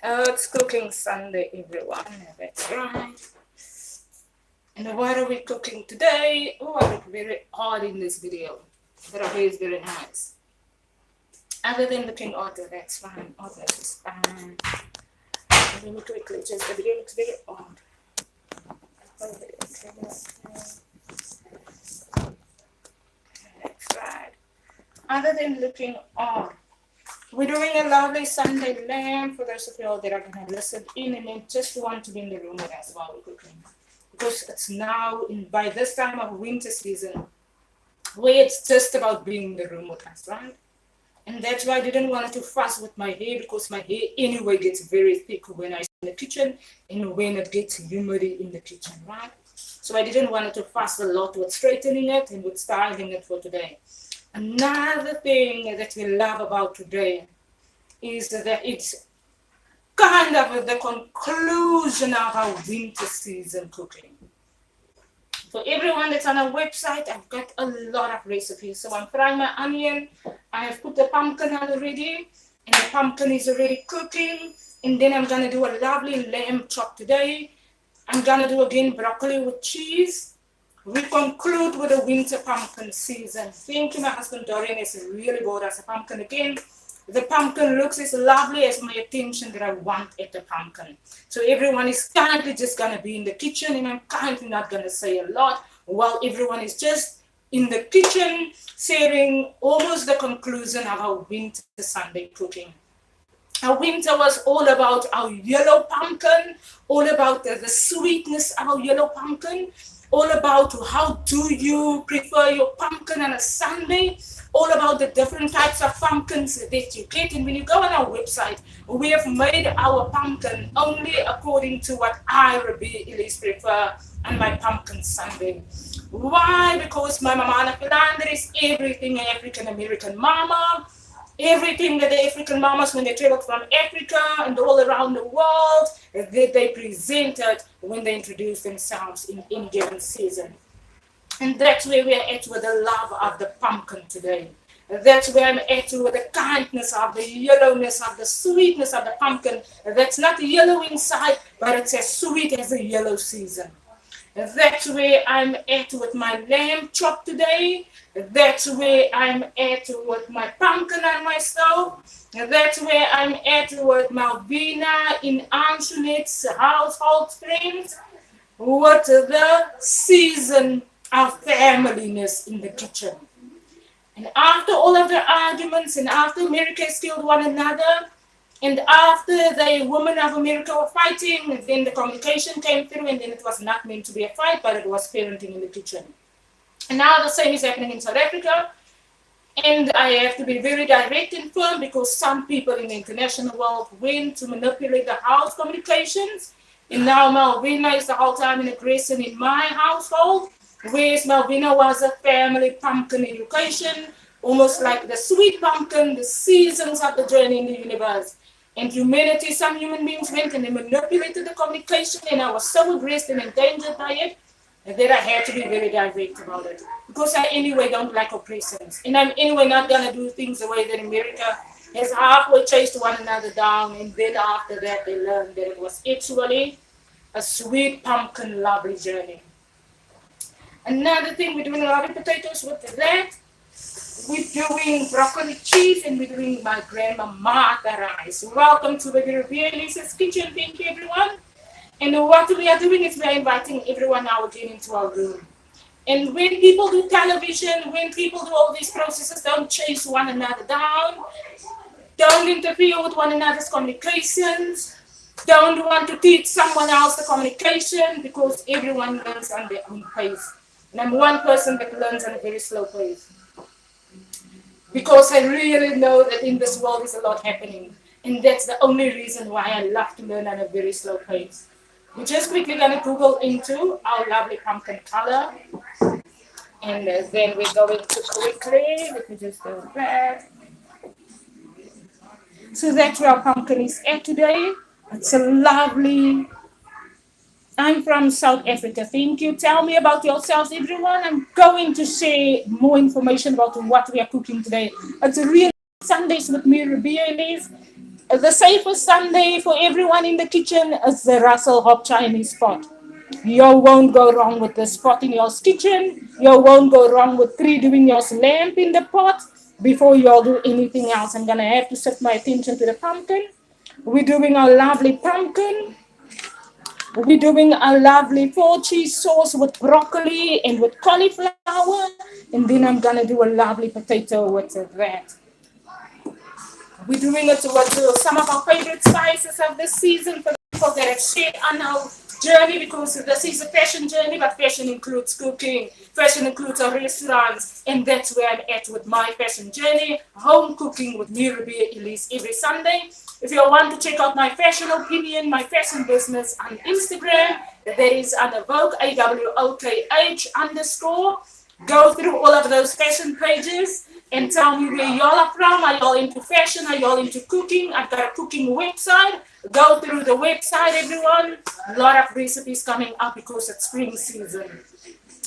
It's cooking Sunday, everyone. That's right. And what are we cooking today? Oh, I look very odd in this video. But our hair is very nice. Other than looking odd, that's fine. Oddness is fine. Let me quickly just, the video looks very odd. That's right. Other than looking odd, we're doing a lovely Sunday lamb for those of you all that are going to listen in and then just want to be in the room with us while we're cooking. Because it's now, by this time of winter season, where it's just about being in the room with us, right? And that's why I didn't want to fuss with my hair, because my hair anyway gets very thick when I'm in the kitchen and when it gets humid in the kitchen, right? So I didn't want to fuss a lot with straightening it and with styling it for today. Another thing that we love about today is that it's kind of the conclusion of our winter season cooking. For everyone that's on our website, I've got a lot of recipes. So I'm frying my onion. I have put the pumpkin on already, and the pumpkin is already cooking. And then I'm gonna do a lovely lamb chop today. I'm gonna do again broccoli with cheese. We conclude with the winter pumpkin season. Thank you, my husband Dorian has really bought us a pumpkin again. The pumpkin looks as lovely as my attention that I want at the pumpkin. So everyone is currently just going to be in the kitchen, and I'm currently not going to say a lot while everyone is just in the kitchen sharing almost the conclusion of our winter Sunday cooking. Our winter was all about our yellow pumpkin, all about the sweetness of our yellow pumpkin, all about how do you prefer your pumpkin on a Sunday, all about the different types of pumpkins that you get. And when you go on our website, we have made our pumpkin only according to what I, RIBEA, ELISE prefer on my pumpkin Sunday. Why? Because my mama Philander is everything an African American mama. Everything that the African mamas, when they traveled from Africa and all around the world, that they presented when they introduced themselves in any given season. And that's where we're at with the love of the pumpkin today. That's where I'm at with the kindness of the yellowness of the sweetness of the pumpkin. That's not yellow inside, but it's as sweet as the yellow season. That's where I'm at with my lamb chop today. That's where I'm at with my pumpkin on my stove. That's where I'm at with Malvina in Antoinette's household friends. With the season of familyness in the kitchen. And after all of the arguments, and after America has killed one another, and after the women of America were fighting, then the communication came through, and then it was not meant to be a fight, but it was parenting in the kitchen. And now the same is happening in South Africa. And I have to be very direct and firm, because some people in the international world went to manipulate the house communications. And now Malvina is the whole time an aggressor in my household, whereas Malvina was a family pumpkin education, almost like the sweet pumpkin, the seasons of the journey in the universe. And humanity, some human beings went and they manipulated the communication, and I was so aggressed and endangered by it that I had to be very direct about it. Because I anyway don't like oppressors. And I'm anyway not going to do things the way that America has halfway chased one another down, and then after that they learned that it was actually a sweet pumpkin lovely journey. Another thing, we're doing a lot of potatoes with that. We're doing broccoli cheese, and we're doing my grandma Martha rice. Welcome to the RIBEA ELISE's kitchen. Thank you, everyone. And what we are doing is we are inviting everyone now again into our room. And when people do television, when people do all these processes, don't chase one another down. Don't interfere with one another's communications. Don't want to teach someone else the communication, because everyone learns on their own pace. And I'm one person that learns on a very slow pace. Because I really know that in this world is a lot happening. And that's the only reason why I love to learn on a very slow pace. We're just quickly going to Google into our lovely pumpkin color. And then we're going to quickly, let me just do that. So that's where our pumpkin is at today. It's a lovely, I'm from South Africa. Thank you. Tell me about yourselves, everyone. I'm going to share more information about what we are cooking today. It's a real Sundays with me, RIBEA ELISE. The safest Sunday for everyone in the kitchen is the Russell Hop Chinese pot. You won't go wrong with this pot in your kitchen. You won't go wrong with doing your lamp in the pot. Before you all do anything else, I'm going to have to shift my attention to the pumpkin. We're doing our lovely pumpkin. We're doing a lovely 4-cheese sauce with broccoli and with cauliflower. And then I'm going to do a lovely potato with that. We're doing it with some of our favorite spices of this season for the people that have shared on our journey, because this is a fashion journey, but fashion includes cooking, fashion includes our restaurants, and that's where I'm at with my fashion journey, home cooking with me, RIBEA, ELISE, every Sunday. If you want to check out my fashion opinion, my fashion business on Instagram, that is on AWOKH, AWOKH _ Go through all of those fashion pages and tell me where y'all are from. Are y'all into fashion? Are y'all into cooking? I've got a cooking website. Go through the website, everyone. A lot of recipes coming up because it's spring season.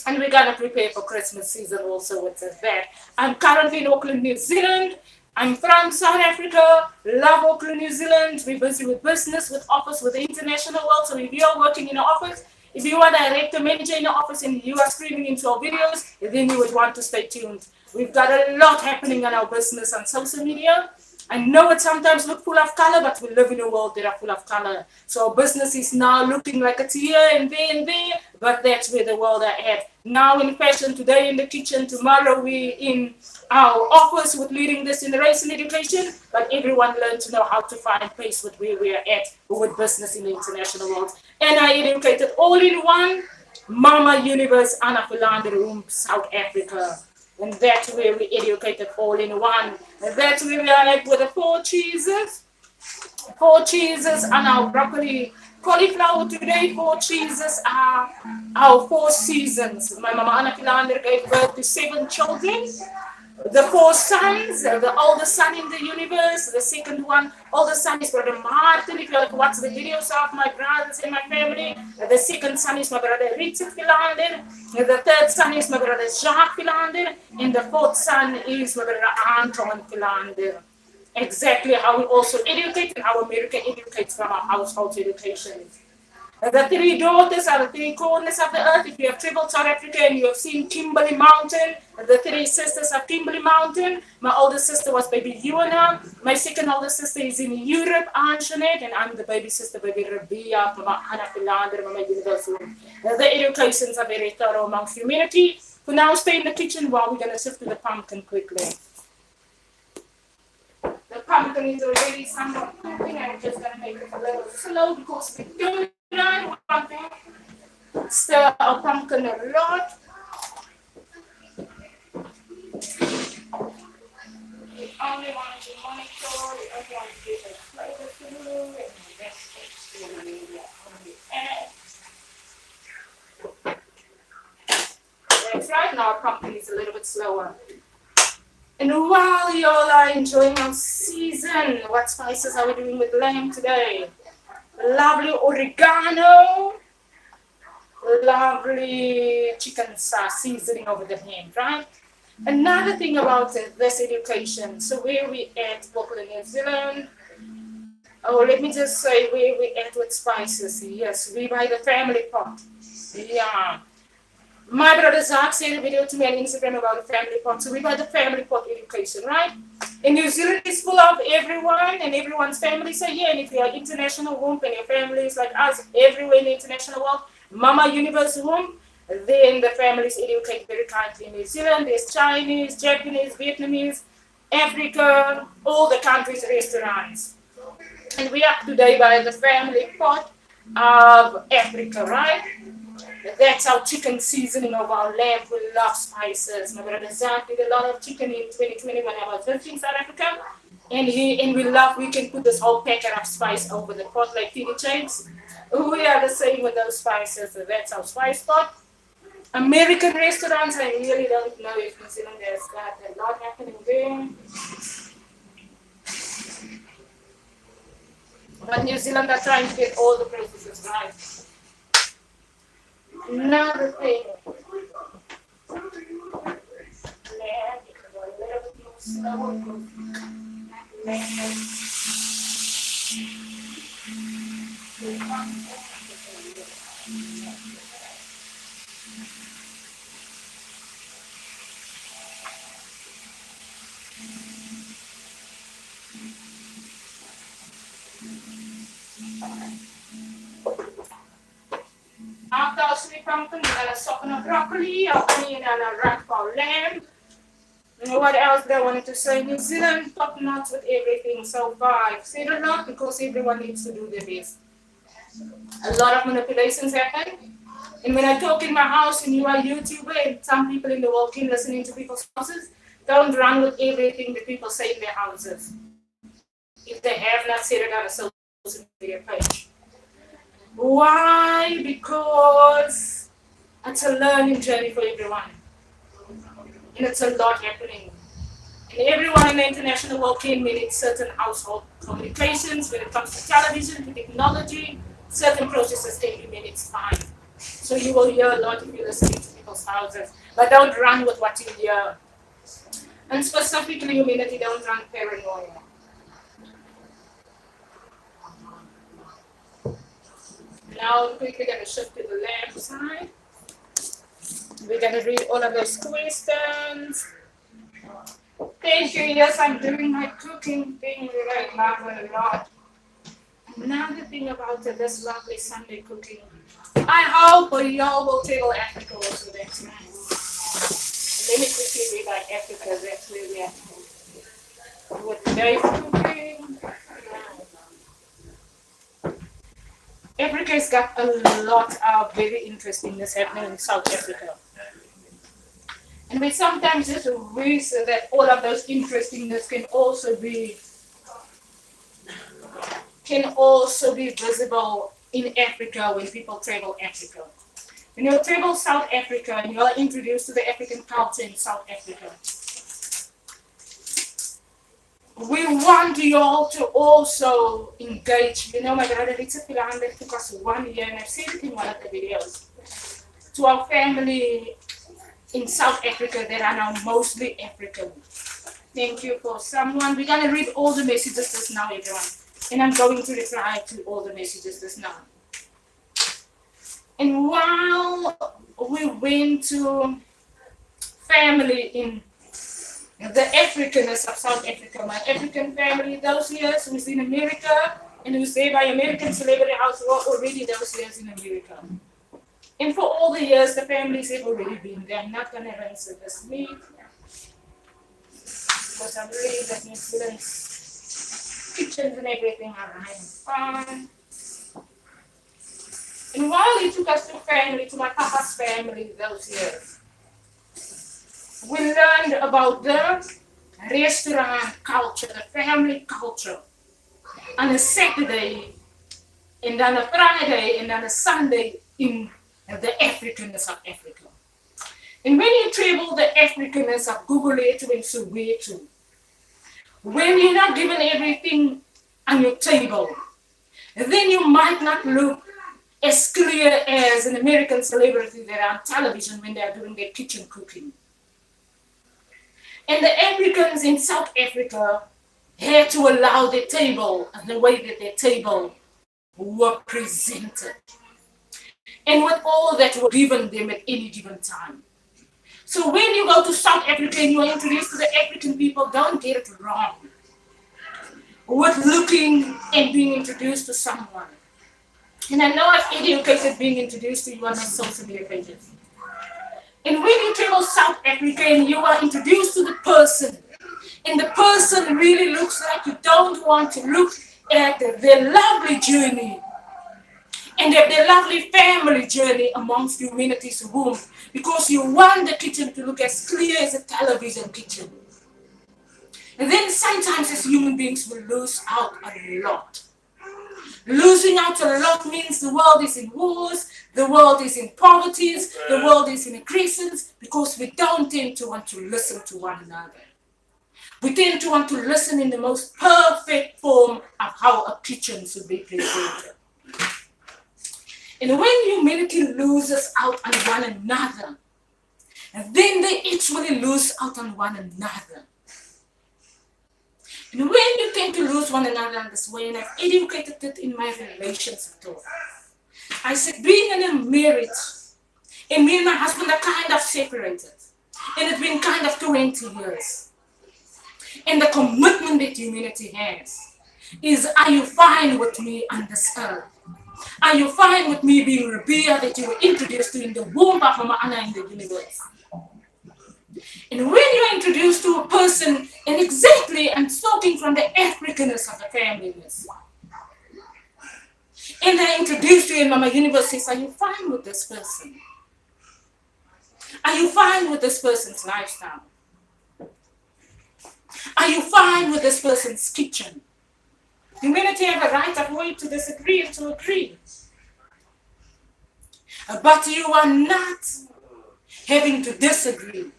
And we're going to prepare for Christmas season also with that. I'm currently in Auckland, New Zealand. I'm from South Africa, love Auckland, New Zealand. We're busy with business, with office, with the international world. So if you're working in an office, if you are a director, manager in the office and you are streaming into our videos, then you would want to stay tuned. We've got a lot happening on our business on social media. I know it sometimes looks full of color, but we live in a world that are full of color. So our business is now looking like it's here and there, but that's where the world are at. Now in fashion, today in the kitchen, tomorrow we in our office with leading this in race and education, but everyone learned to know how to find pace with where we are at with business in the international world. And I educated all in one, Mama Universe, Anna Philander Room, South Africa. And that's where we educated all in one. And that's where we are at with the 4 cheeses. 4 cheeses and our broccoli cauliflower today. 4 cheeses are our 4 seasons. My mama Anna Philander gave birth to 7 children. The 4 sons, the oldest son in the universe, the second one, oldest son is Brother Martin. If you like watch the videos of my brothers and my family, the second son is my brother Richard Philander, the third son is my brother Jacques Philander, and the 4th son is my brother Anton Philander. Exactly how we also educate and how America educates from our household education. The 3 daughters are the 3 corners of the earth. If you have traveled South Africa and you have seen Kimberley Mountain, the 3 sisters of Kimberley Mountain. My oldest sister was baby Yuana. My second oldest sister is in Europe, Anjanette, and I'm the baby sister, baby RIBEA, Mama Anna Philander, Mama University. The educations are very thorough amongst humanity. For now, stay in the kitchen while we're going to shift to the pumpkin quickly. The pumpkin is already somewhat cooking. I'm just going to make it a little slow because we don't want to stir our pumpkin a lot. We only want to monitor, we only want to give it flavor to and the rest is to only add. That's right, now our pumpkin is a little bit slower. And while you all are enjoying our season, what spices are we doing with lamb today? Lovely oregano, lovely chicken sauce seasoning over the ham, right? Another thing about this education, so where we at Auckland, New Zealand, oh, let me just say where we at with spices. Yes, we buy the family pot. Yeah. My brother Zach sent a video to me on Instagram about the family pot. So we buy the family pot education, right? In New Zealand, it's full of everyone and everyone's family. So yeah, and if you're international home and your family is like us, everywhere in the international world, Mama Universe home, then the families educate very kindly in New Zealand. There's Chinese, Japanese, Vietnamese, Africa, all the countries' restaurants. And we are today by the family pot of Africa, right? That's our chicken seasoning of our lamb. We love spices. My brother Zach did a lot of chicken in 2020 when I was visiting South Africa. And we can put this whole packet of spice over the pot like Tina James. We are the same with those spices. So that's our spice pot. American restaurants, I really don't know if New Zealand has got a lot happening there. But New Zealand are trying to get all the processes right. Another thing. After pumpkin, you're gonna soften a broccoli, you're gonna wrap for lamb. What else did I wanted to say? New Zealand top notch with everything so far. I've said a lot because everyone needs to do their best. A lot of manipulations happen. And when I talk in my house and you are a YouTuber and some people in the world can listening to people's houses, don't run with everything that people say in their houses. If they have not said it on a social media page. Why? Because it's a learning journey for everyone. And it's a lot happening. And everyone in the international world can manage certain household communications when it comes to television, to technology, certain processes can be managed fine. So you will hear a lot if you're listening to people's houses, but don't run with what you hear. And specifically, humanity, don't run paranoia. Now, quickly going to shift to the left side. We're going to read all of those questions. Thank you. Yes, I'm doing my cooking thing right now a lot. Another thing about this lovely Sunday cooking, I hope y'all will table Africa also next night. Let me quickly read about Africa. That's where we are. With today's cooking. Africa's got a lot of very interesting things happening in South Africa. And we sometimes just wish that all of those interestingness can also be visible in Africa when people travel Africa. When you travel South Africa and you are introduced to the African culture in South Africa, we want you all to also engage. You know, my brother Richard Pilander took us 1 year, and I've seen it in one of the videos, to our family in South Africa that are now mostly African. Thank you for someone. We're going to read all the messages just now, everyone. And I'm going to reply to all the messages just now. And while we went to family in the Africanness of South Africa, my African family those years who's in America and who's there by American Celebrity House were already those years in America. And for all the years, the families have already been there. I'm not going to rinse this meat because I believe that New Zealand's kitchens and everything are running fine. And while he took us to my papa's family those years, we learned about the restaurant culture, the family culture. On a Saturday, and on a Friday, and on a Sunday in the Africanness of Africa. And when you travel the Africanness of Guguletu and Soweto, when you're not given everything on your table, then you might not look as clear as an American celebrity that are on television when they are doing their kitchen cooking. And the Africans in South Africa had to allow their table and the way that their table were presented. And with all that were given them at any given time. So when you go to South Africa and you are introduced to the African people, don't get it wrong with looking and being introduced to someone. And I know I've educated being introduced to you on my social media pages. And when you travel South Africa and you are introduced to the person, and the person really looks like you don't want to look at their lovely journey and their lovely family journey amongst humanity's womb, because you want the kitchen to look as clear as a television kitchen. And then sometimes as human beings we lose out a lot. Losing out a lot means the world is in wars, the world is in poverty, the world is in crisis, because we don't tend to want to listen to one another. We tend to want to listen in the most perfect form of how a kitchen should be presented. And when humanity loses out on one another, then they actually lose out on one another. And when you tend to lose one another in this way, and I've educated it in my relations at all, I said, being in a marriage, and me and my husband are kind of separated, and it's been kind of 20 years. And the commitment that humanity has is, are you fine with me on this earth? Are you fine with me being RIBEA that you were introduced to in the womb of Mama Anna in the universe? And when you're introduced to a person, and exactly, I'm talking from the Africanness of the familyness, and they introduce you, and Mama Universe says, are you fine with this person? Are you fine with this person's lifestyle? Are you fine with this person's kitchen? Humanity have a right of way to disagree and to agree. But you are not having to disagree.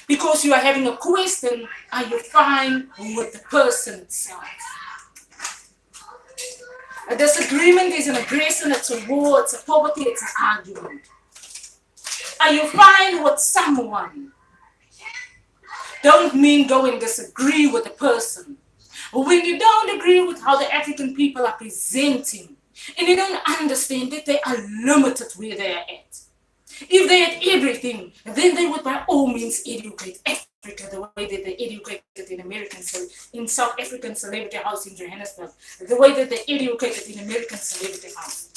Because you are having a question, are you fine with the person itself? A disagreement is an aggression, it's a war, it's a poverty, it's an argument. Are you fine with someone? Don't mean go and disagree with the person. When you don't agree with how the African people are presenting, and you don't understand that they are limited where they are at. If they had everything, then they would by all means educate Africa the way that they educated in South African Celebrity House in Johannesburg, the way that they educated in American Celebrity House.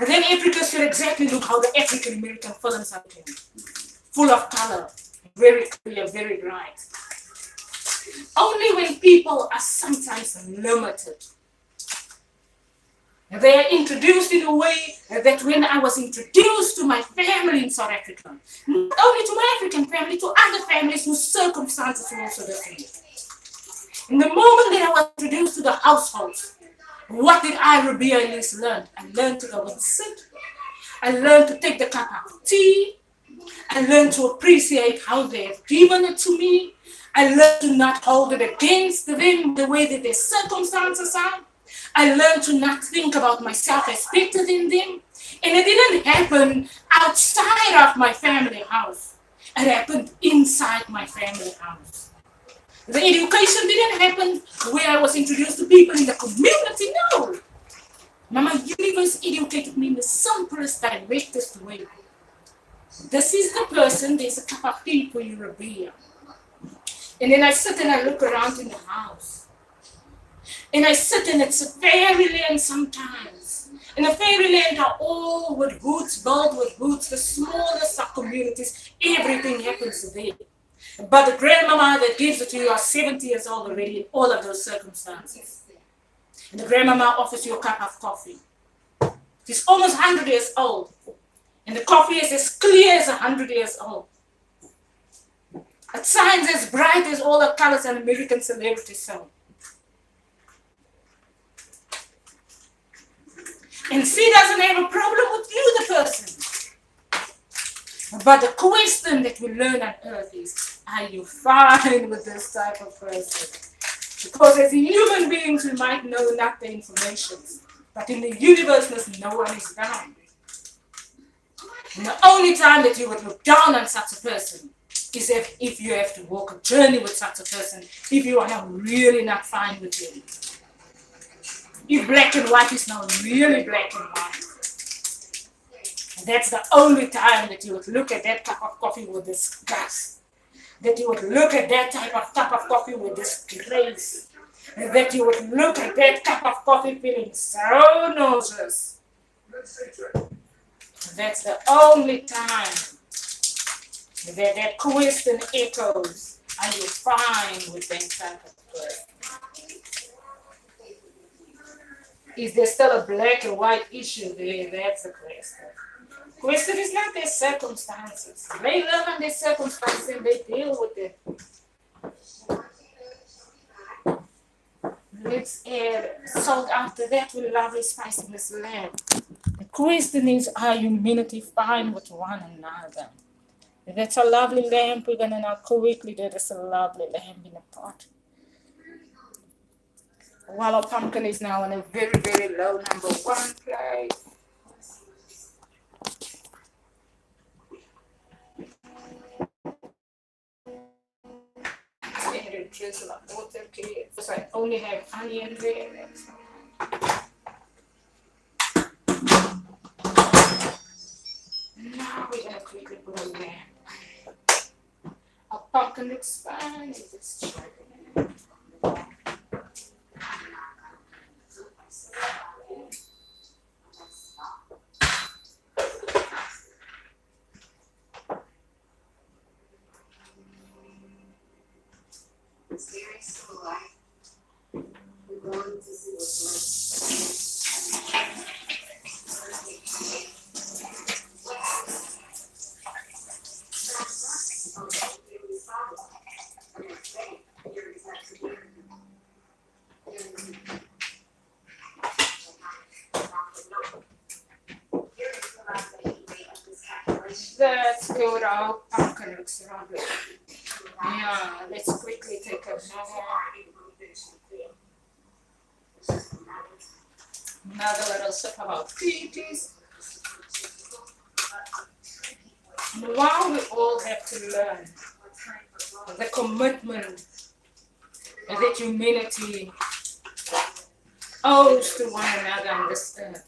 And then Africa should exactly look how the African American films are doing. Full of color, very clear, very bright. Only when people are sometimes limited, they are introduced in a way that when I was introduced to my family in South Africa, not only to my African family, to other families whose circumstances were also different. In the moment that I was introduced to the households, what did I, RIBEA ELISE, learn? I learned to go and sit. I learned to take the cup of tea. I learned to appreciate how they have given it to me. I learned to not hold it against them the way that their circumstances are. I learned to not think about myself as better than them. And it didn't happen outside of my family house. It happened inside my family house. The education didn't happen where I was introduced to people in the community, no. Mama Universe educated me in the simplest, directest way. This is the person, there's a cup of tea for you, RIBEA. And then I sit and I look around in the house. And I sit and it's a fairyland sometimes. And the fairyland are all with hoods, built with hoods, the smallest of communities, everything happens there. But the grandmama that gives it to you are 70 years old already in all of those circumstances. And the grandmama offers you a cup of coffee. She's almost 100 years old. And the coffee is as clear as 100 years old. It shines as bright as all the colors an American celebrity show. And she doesn't have a problem with you, the person. But the question that we learn on earth is, are you fine with this type of person? Because as human beings, we might know not the information. But in the universe, no one is down. And the only time that you would look down on such a person is if you have to walk a journey with such a person, if you are not really not fine with him. If black and white is now really black and white. And that's the only time that you would look at that cup of coffee with disgust. That you would look at that type of cup of coffee with disgrace. And that you would look at that cup of coffee feeling so nauseous. That's the only time that question echoes, are you fine with that type of person? Is there still a black and white issue there? That's the question. Question is not their circumstances. They live in their circumstances and they deal with it. Let's add salt after that with lovely spiciness lamb. The question is, are humanity fine with one another? That's a lovely lamb. We're going to know quickly that it's a lovely lamb in a pot. While our pumpkin is now on a very, very low number 1 place. drizzle of water, okay? Because I only have onion there. Now we're gonna quickly put on there a pumpkin expand. It's checking. It's very slow. We're going to see what's That's good. Our pumpkin looks lovely. Yeah, let's quickly take another little sip of our tea, please. And while we all have to learn the commitment that humanity owes to one another on this earth,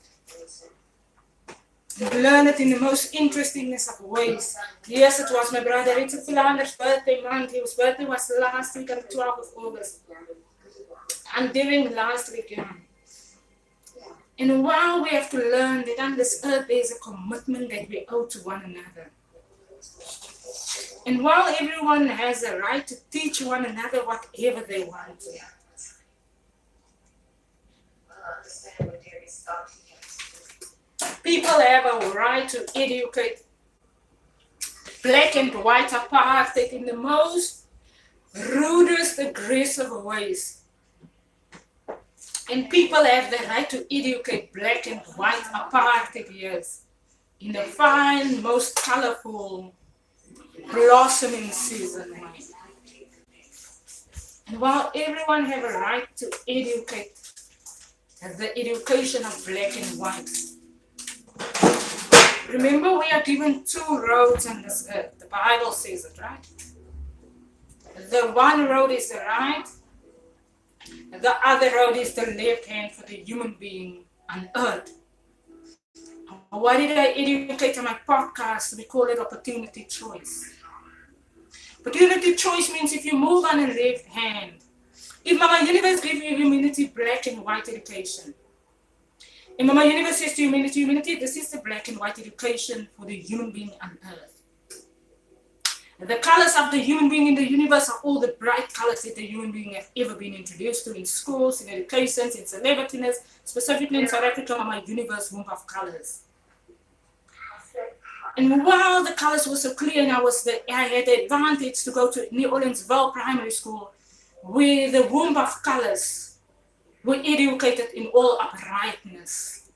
learn it in the most interestingest of ways. Yes, it was my brother Richard Philander's birthday month. His birthday was last week on the 12th of August. And during last weekend. And while we have to learn that on this earth there is a commitment that we owe to one another. And while everyone has a right to teach one another whatever they want to. People have a right to educate black and white apartheid in the most rudest, aggressive ways. And people have the right to educate black and white apartheid years in the fine, most colorful, blossoming season. And while everyone have a right to educate, the education of black and white. Remember, we are given two roads on this earth. The Bible says it, right? The one road is the right, the other road is the left hand for the human being on earth. Why did I educate on my podcast? We call it opportunity choice. Opportunity choice means if you move on the left hand, if Mama Universe gives you humanity, black and white education, and Mama Universe says to humanity, this is the black and white education for the human being on earth. The colors of the human being in the universe are all the bright colors that the human being have ever been introduced to in schools, in educations, in celebrityness, specifically in South Africa, Mama Universe womb of colors. And while the colors were so clear, and I had the advantage to go to New Orleansville Primary School, where the womb of colors were educated in all uprightness.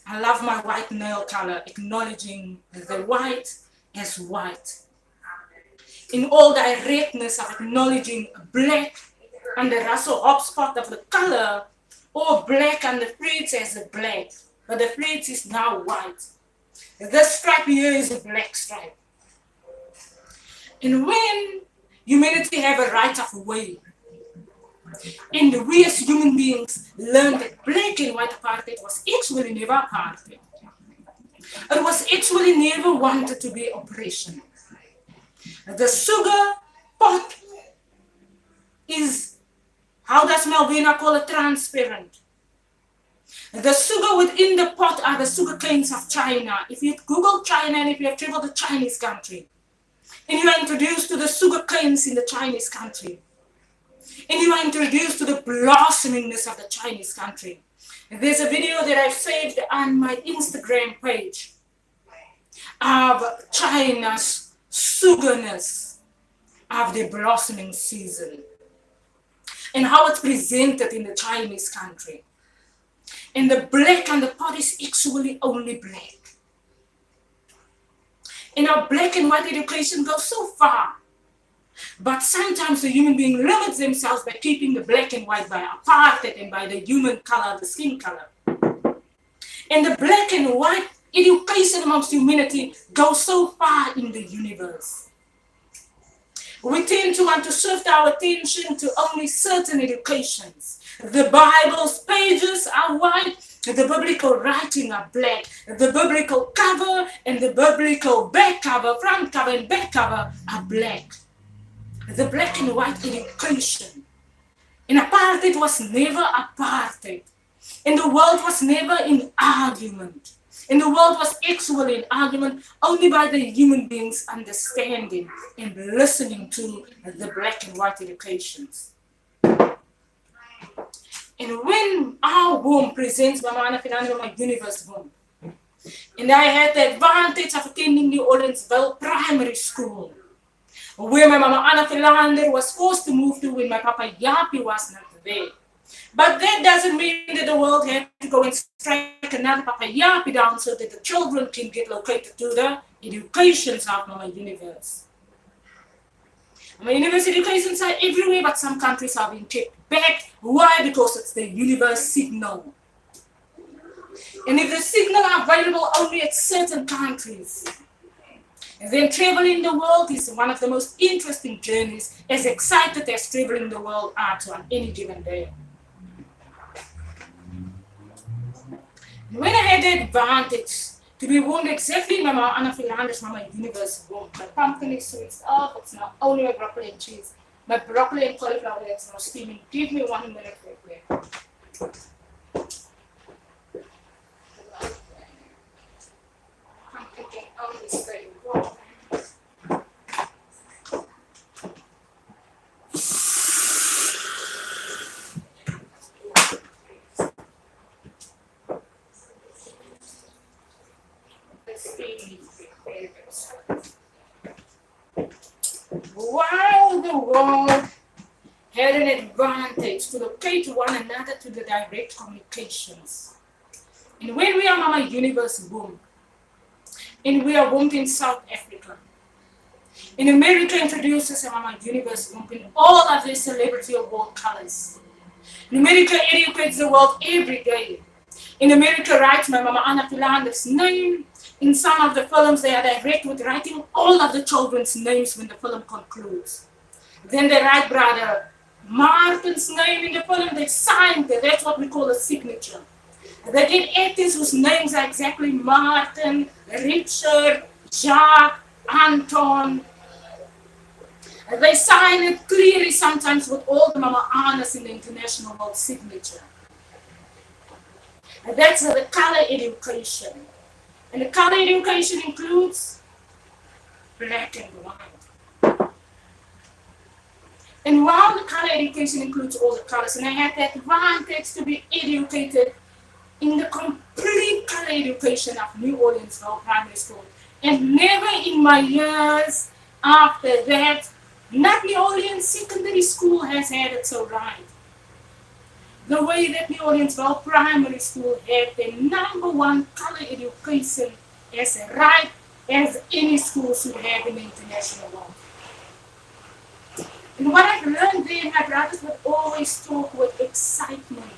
I love my white nail color, acknowledging the white as white. In all directness of acknowledging black and the Russell hotspot of the color, or black and the fruits as a black, but the fruits is now white. This stripe here is a black stripe. And when humanity have a right of way, and we as human beings learned that black and white apartheid was actually never apartheid. It was actually never wanted to be oppression. The sugar pot is, how does Melvina call it, transparent. The sugar within the pot are the sugar canes of China. If you Google China and if you have traveled to Chinese country, and you are introduced to the sugar canes in the Chinese country, and you are introduced to the blossomingness of the Chinese country. There's a video that I've saved on my Instagram page of China's sugarness of the blossoming season and how it's presented in the Chinese country. And the black on the pot is actually only black. And our black and white education goes so far. But sometimes the human being limits themselves by keeping the black and white by apartheid and by the human color, the skin color. And the black and white education amongst humanity goes so far in the universe. We tend to want to shift our attention to only certain educations. The Bible's pages are white, the biblical writing are black, the biblical cover and the biblical back cover, front cover and back cover are black. The black and white education. And apartheid was never apartheid. And the world was never in argument. And the world was actually in argument only by the human beings understanding and listening to the black and white educations. And when our womb presents Mama Anna my universe womb, and I had the advantage of attending New Orleansville Primary School, where my Mama Anna Philander was forced to move to when my Papa Yapi was not there. But that doesn't mean that the world had to go and strike another Papa Yapi down so that the children can get located to the educations of my universe. My universe educations are everywhere, but some countries are being kept back. Why? Because it's the universe signal. And if the signal are available only at certain countries, then traveling the world is one of the most interesting journeys, as excited as traveling the world are to on any given day. When I had the advantage to be wound exactly in Mama Anna Philander's Mama Universe womb, my pumpkin is switched off, it's now only my broccoli and cheese. My broccoli and cauliflower is now steaming. Give me 1 minute real quick. Pumpkin can only stay warm. While the world had an advantage to locate one another to the direct communications. And when we are Mama Universe womb, and we are wombed in South Africa, in America introduces a Mama Universe womb in all of their celebrity award colors. In America educates the world every day. In America writes my Mama Anna Philander's name. In some of the films, they are direct with writing all of the children's names when the film concludes. Then they write Brother Martin's name in the film, they sign it. That's what we call a signature. They get actors whose names are exactly Martin, Richard, Jacques, Anton. They sign it clearly sometimes with all the Mama Annas in the international world signature. And that's the color education. And the color education includes black and white. And while the color education includes all the colors, and I had the advantage to be educated in the complete color education of New Orleansville Primary School. And never in my years after that, not New Orleans Secondary School has had it so right. The way that New Orleansville Primary School had the #1 color education as right as any school should have in the international world. And what I've learned there, my brothers would always talk with excitement,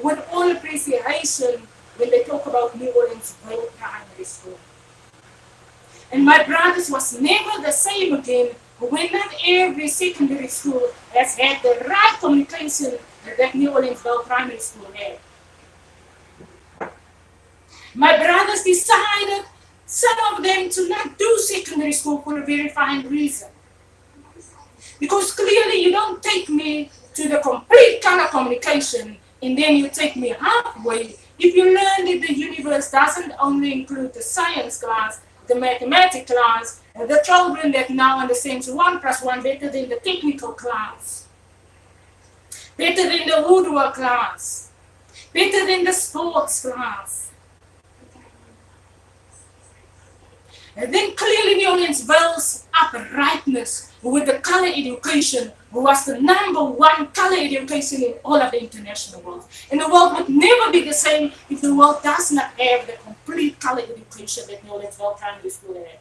with all appreciation when they talk about New Orleansville Primary School. And my brothers was never the same again when not every secondary school has had the right communication that New Orleansville Primary School had. My brothers decided, some of them, to not do secondary school for a very fine reason. Because clearly you don't take me to the complete color communication and then you take me halfway if you learn that the universe doesn't only include the science class, the mathematics class, and the children that now understands 1 + 1 better than the technical class, better than the woodwork class, better than the sports class. And then clearly New Orleansville's uprightness with the color education was the #1 color education in all of the international world. And the world would never be the same if the world does not have the complete color education that New Orleansville Primary School had.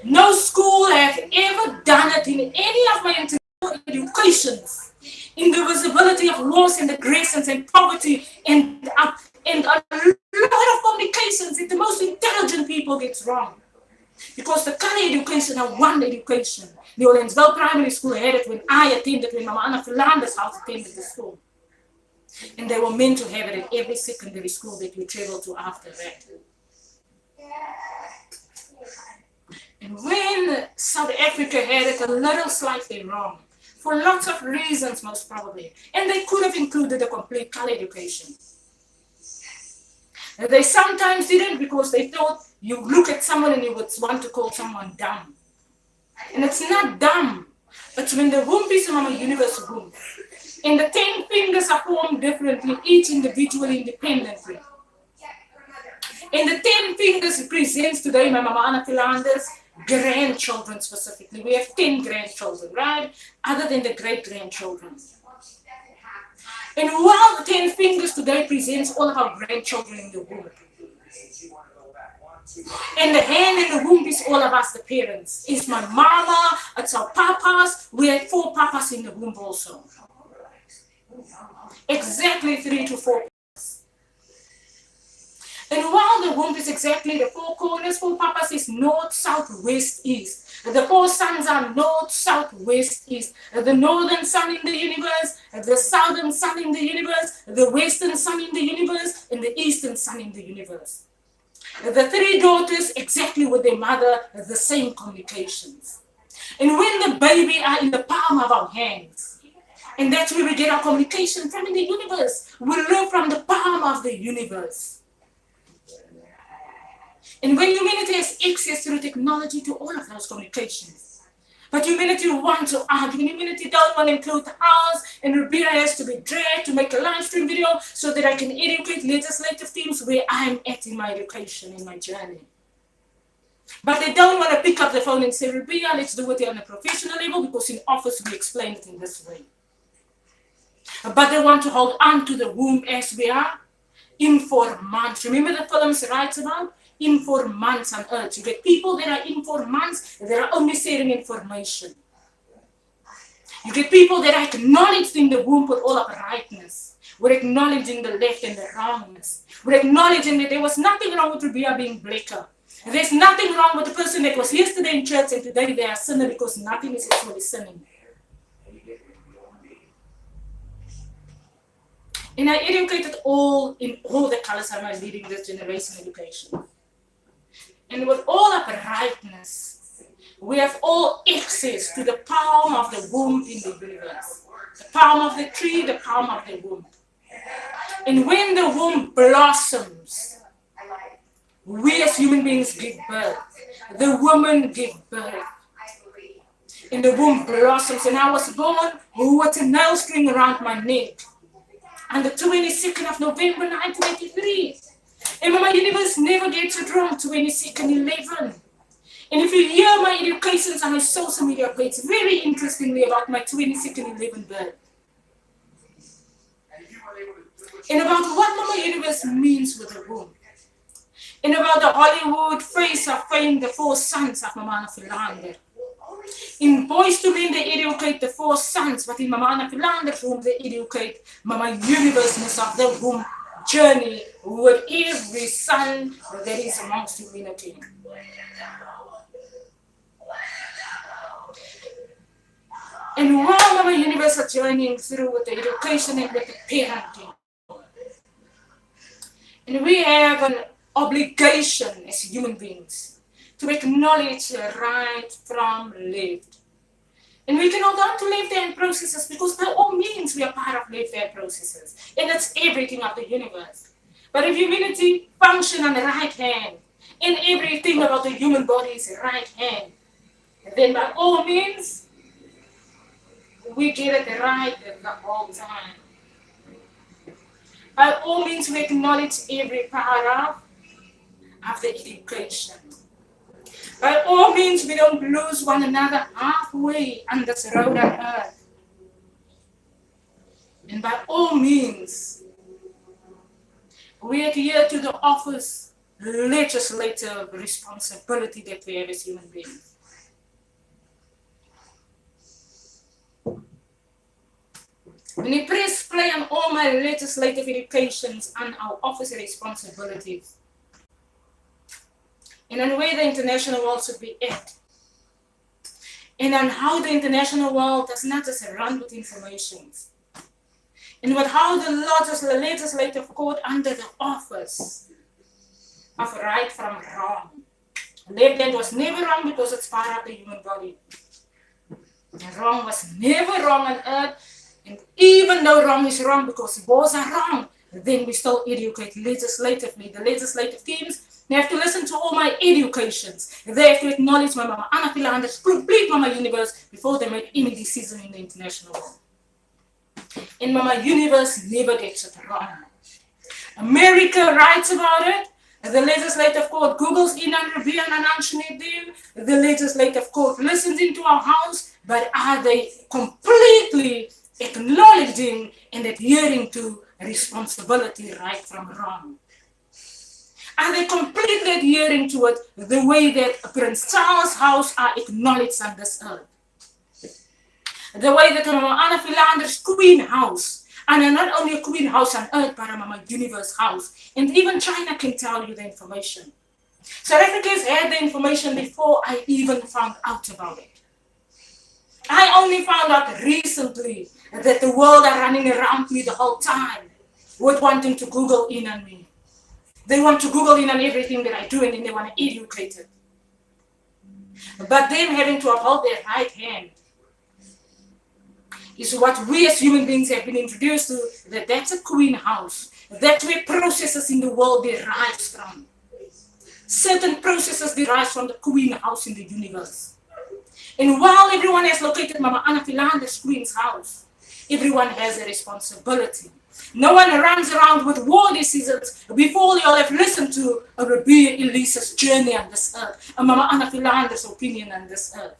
No school has ever done it in any of my international educations, in the visibility of loss and aggressions and poverty and a lot of communications that the most intelligent people get wrong. Because the color education are one education. The Orleansville Primary School had it when I attended, when Mama Anna Philander's house attended the school. And they were meant to have it at every secondary school that we traveled to after that. And when South Africa had it a little slightly wrong, for lots of reasons most probably, and they could have included a complete color education. They sometimes didn't because they thought you look at someone and you would want to call someone dumb. And it's not dumb. It's when the womb is a universal womb. And the 10 fingers are formed differently, each individually, independently. And the 10 fingers represents today my Mama Anna Philander's grandchildren specifically. We have 10 grandchildren, right? Other than the great-grandchildren. And while the 10 fingers today presents all of our grandchildren in the womb. And the hand in the womb is all of us, the parents. It's my mama, it's our papas. We had 4 papas in the womb also. Exactly 3 to 4 papas. And while the womb is exactly the 4 corners, 4 papas is north, south, west, east. The 4 suns are north, south, west, east. The northern sun in the universe, the southern sun in the universe, the western sun in the universe, and the eastern sun in the universe. The 3 daughters exactly with their mother, the same communications. And when the baby are in the palm of our hands, and that's where we get our communication from in the universe. We live from the palm of the universe. And when humanity has access through technology to all of those communications, but humanity wants to argue, and humanity don't want to include the house, and RIBEA has to be dragged to make a live stream video so that I can educate legislative teams where I'm at in my education, in my journey. But they don't want to pick up the phone and say, RIBEA, let's do it on a professional level, because in office we explain it in this way. But they want to hold on to the womb as we are informants. Remember the films writes about? Informants on earth. You get people that are informants that are only sharing information. You get people that are acknowledged in the womb with all uprightness. We're acknowledging the left and the wrongness. We're acknowledging that there was nothing wrong with RIBEA being blacker. There's nothing wrong with the person that was yesterday in church and today they are sinner, because nothing is actually sinning. And I educated all in all the colors of my leading this generation education. And with all uprightness, we have all access to the palm of the womb in the universe. The palm of the tree, the palm of the womb. And when the womb blossoms, we as human beings give birth. The woman gives birth. And the womb blossoms. And I was born with a nail string around my neck on the 22nd of November 1983. And my universe never gets it wrong, 22nd 11. And if you hear my educations on my social media page, very interestingly about my 22nd 11 birth. And about what Mama Universe means with the womb. And about the Hollywood face of fame, the 4 sons of Mama Anna Philander. In Boys to Men, they educate the 4 sons, but in Mama Anna Philander's womb, they educate Mama Universeness of the womb journey with every son that is amongst humanity. And while Mama Universe are journeying through with the education and with the parenting, and we have an obligation as human beings to acknowledge right from left. And we can hold on to left-hand processes because by all means we are part of left-hand processes. And that's everything of the universe. But if humanity function on the right hand, and everything about the human body is right hand, then by all means, we get it right at the whole time. By all means, we acknowledge every part of the education. By all means, we don't lose one another halfway on this road on earth. And by all means, we adhere to the office legislative responsibility that we have as human beings. When you press play on all my legislative educations and our office responsibilities, and on where the international world should be at, and on how the international world does not just run with information, and with how the legislative court under the office of right from wrong. Left hand was never wrong because it's part of the human body. And wrong was never wrong on earth. And even though wrong is wrong because both are wrong, then we still educate legislatively. The legislative teams, they have to listen to all my educations. They have to acknowledge my Mama Anna Philander's complete Mama Universe before they make any decision in the international world. And Mama Universe never gets it wrong. America writes about it. The legislative court Googles in on RIBEA and announcing the legislative court listens into our house, but are they completely acknowledging and adhering to responsibility right from wrong? Are they completely adhering to it the way that Prince Charles' house are acknowledged on this earth? The way that Mama Anna Philander's Queen House, and not only a Queen House on earth, but a Mama Universe house. And even China can tell you the information. South Africans had the information before I even found out about it. I only found out recently that the world are running around me the whole time with wanting to Google in on me. They want to Google in on everything that I do, and then they want to educate it. But them having to uphold their right hand is what we as human beings have been introduced to, that that's a Queen House. That's where processes in the world derive from. Certain processes derive from the Queen House in the universe. And while everyone has located Mama Anna Philander's Queen's House, everyone has a responsibility. No one runs around with war decisions before you all have listened to a RIBEA ELISE's journey on this earth, a Mama Anna Philander's opinion on this earth.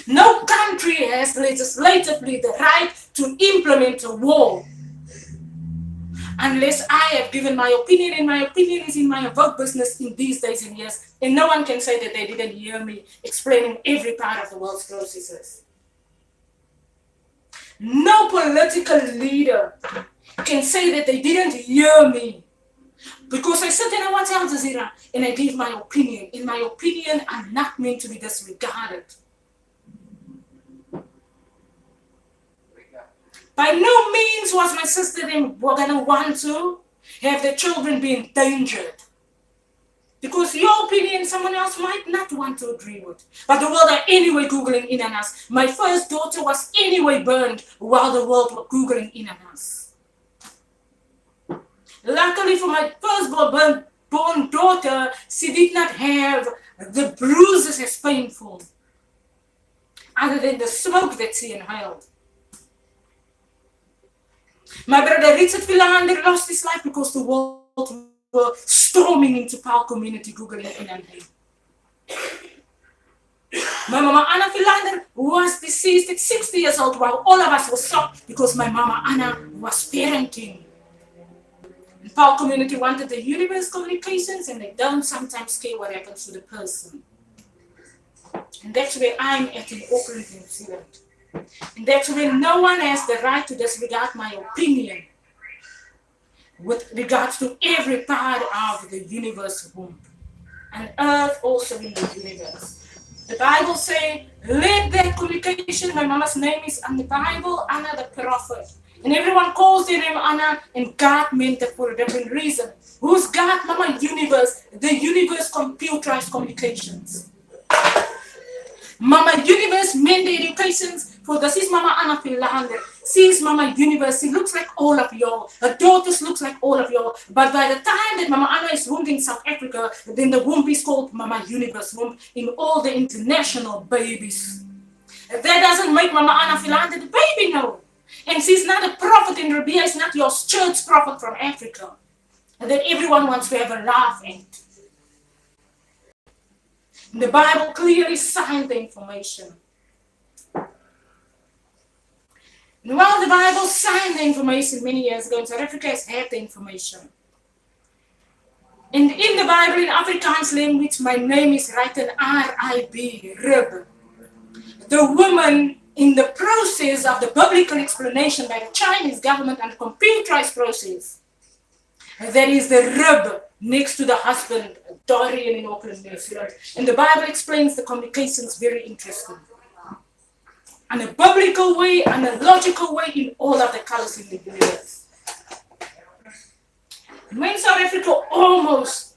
No country has legislatively the right to implement a war unless I have given my opinion, and my opinion is in my AWOKH business in these days and years, and no one can say that they didn't hear me explaining every part of the world's processes. No political leader can say that they didn't hear me because I sit and I watch Al Jazeera and I give my opinion. In my opinion, I'm not meant to be disregarded. By no means was my sister then going to want to have the children be endangered. Because your opinion, someone else might not want to agree with. But the world are anyway Googling in on us. My first daughter was anyway burned while the world were Googling in on us. Luckily for my firstborn daughter, she did not have the bruises as painful, other than the smoke that she inhaled. My brother Richard Philander lost his life because the world were storming into Paul community Googling in on him. My Mama Anna Philander was deceased at 60 years old while all of us were shocked because my Mama Anna was parenting. And Paul community wanted the universe communications, and they don't sometimes care what happens to the person. And that's where I'm at in Auckland, New Zealand. And that's when no one has the right to disregard my opinion with regards to every part of the universe womb. And earth also in the universe. The Bible says, let that communication, my mama's name is on the Bible, Anna the prophet. And everyone calls their name Anna, and God meant it for a different reason. Who's God? Mama Universe, the universe computerized communications. Mama Universe meant the educations for this is Mama Anna Philander. She is Mama Universe. She looks like all of y'all. Her daughters looks like all of y'all. But by the time that Mama Anna is wombed in South Africa, then the womb is called Mama Universe womb in all the international babies. That doesn't make Mama Anna Philander the baby, no. And she's not a prophet in RIBEA. It's not your church prophet from Africa that everyone wants to have a laugh at. The Bible clearly signed the information. And while the Bible signed the information many years ago, South Africa has had the information. And in the Bible, in Afrikaans language, my name is written RIBEA. The woman in the process of the biblical explanation by the Chinese government and computerized process. That is the rib next to the husband, Dorian in Auckland, New Zealand. And the Bible explains the communications very interesting. And a biblical way and a logical way in all of the colors in the universe. When South Africa almost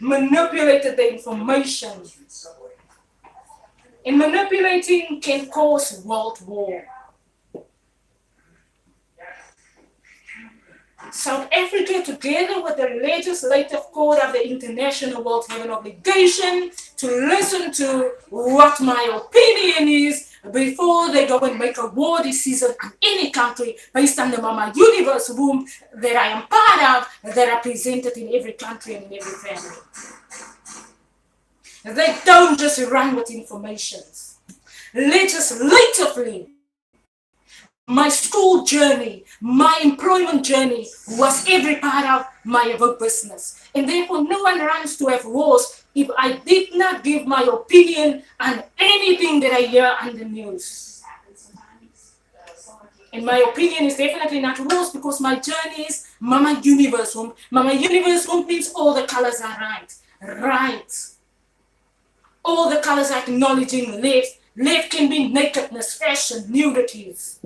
manipulated the information, and manipulating can cause world war. South Africa, together with the legislative court of the international world, have an obligation to listen to what my opinion is before they go and make a war decision in any country based on the Mama Universe womb that I am part of, that are presented in every country and in every family. They don't just run with information. Legislatively, my school journey, my employment journey was every part of my work business. And therefore, no one runs to have wars if I did not give my opinion on anything that I hear on the news. And my opinion is definitely not wars because my journey is Mama Universe home. Mama Universe home means all the colors are right. Right. All the colors are acknowledging left. Left can be nakedness, fashion, nudities.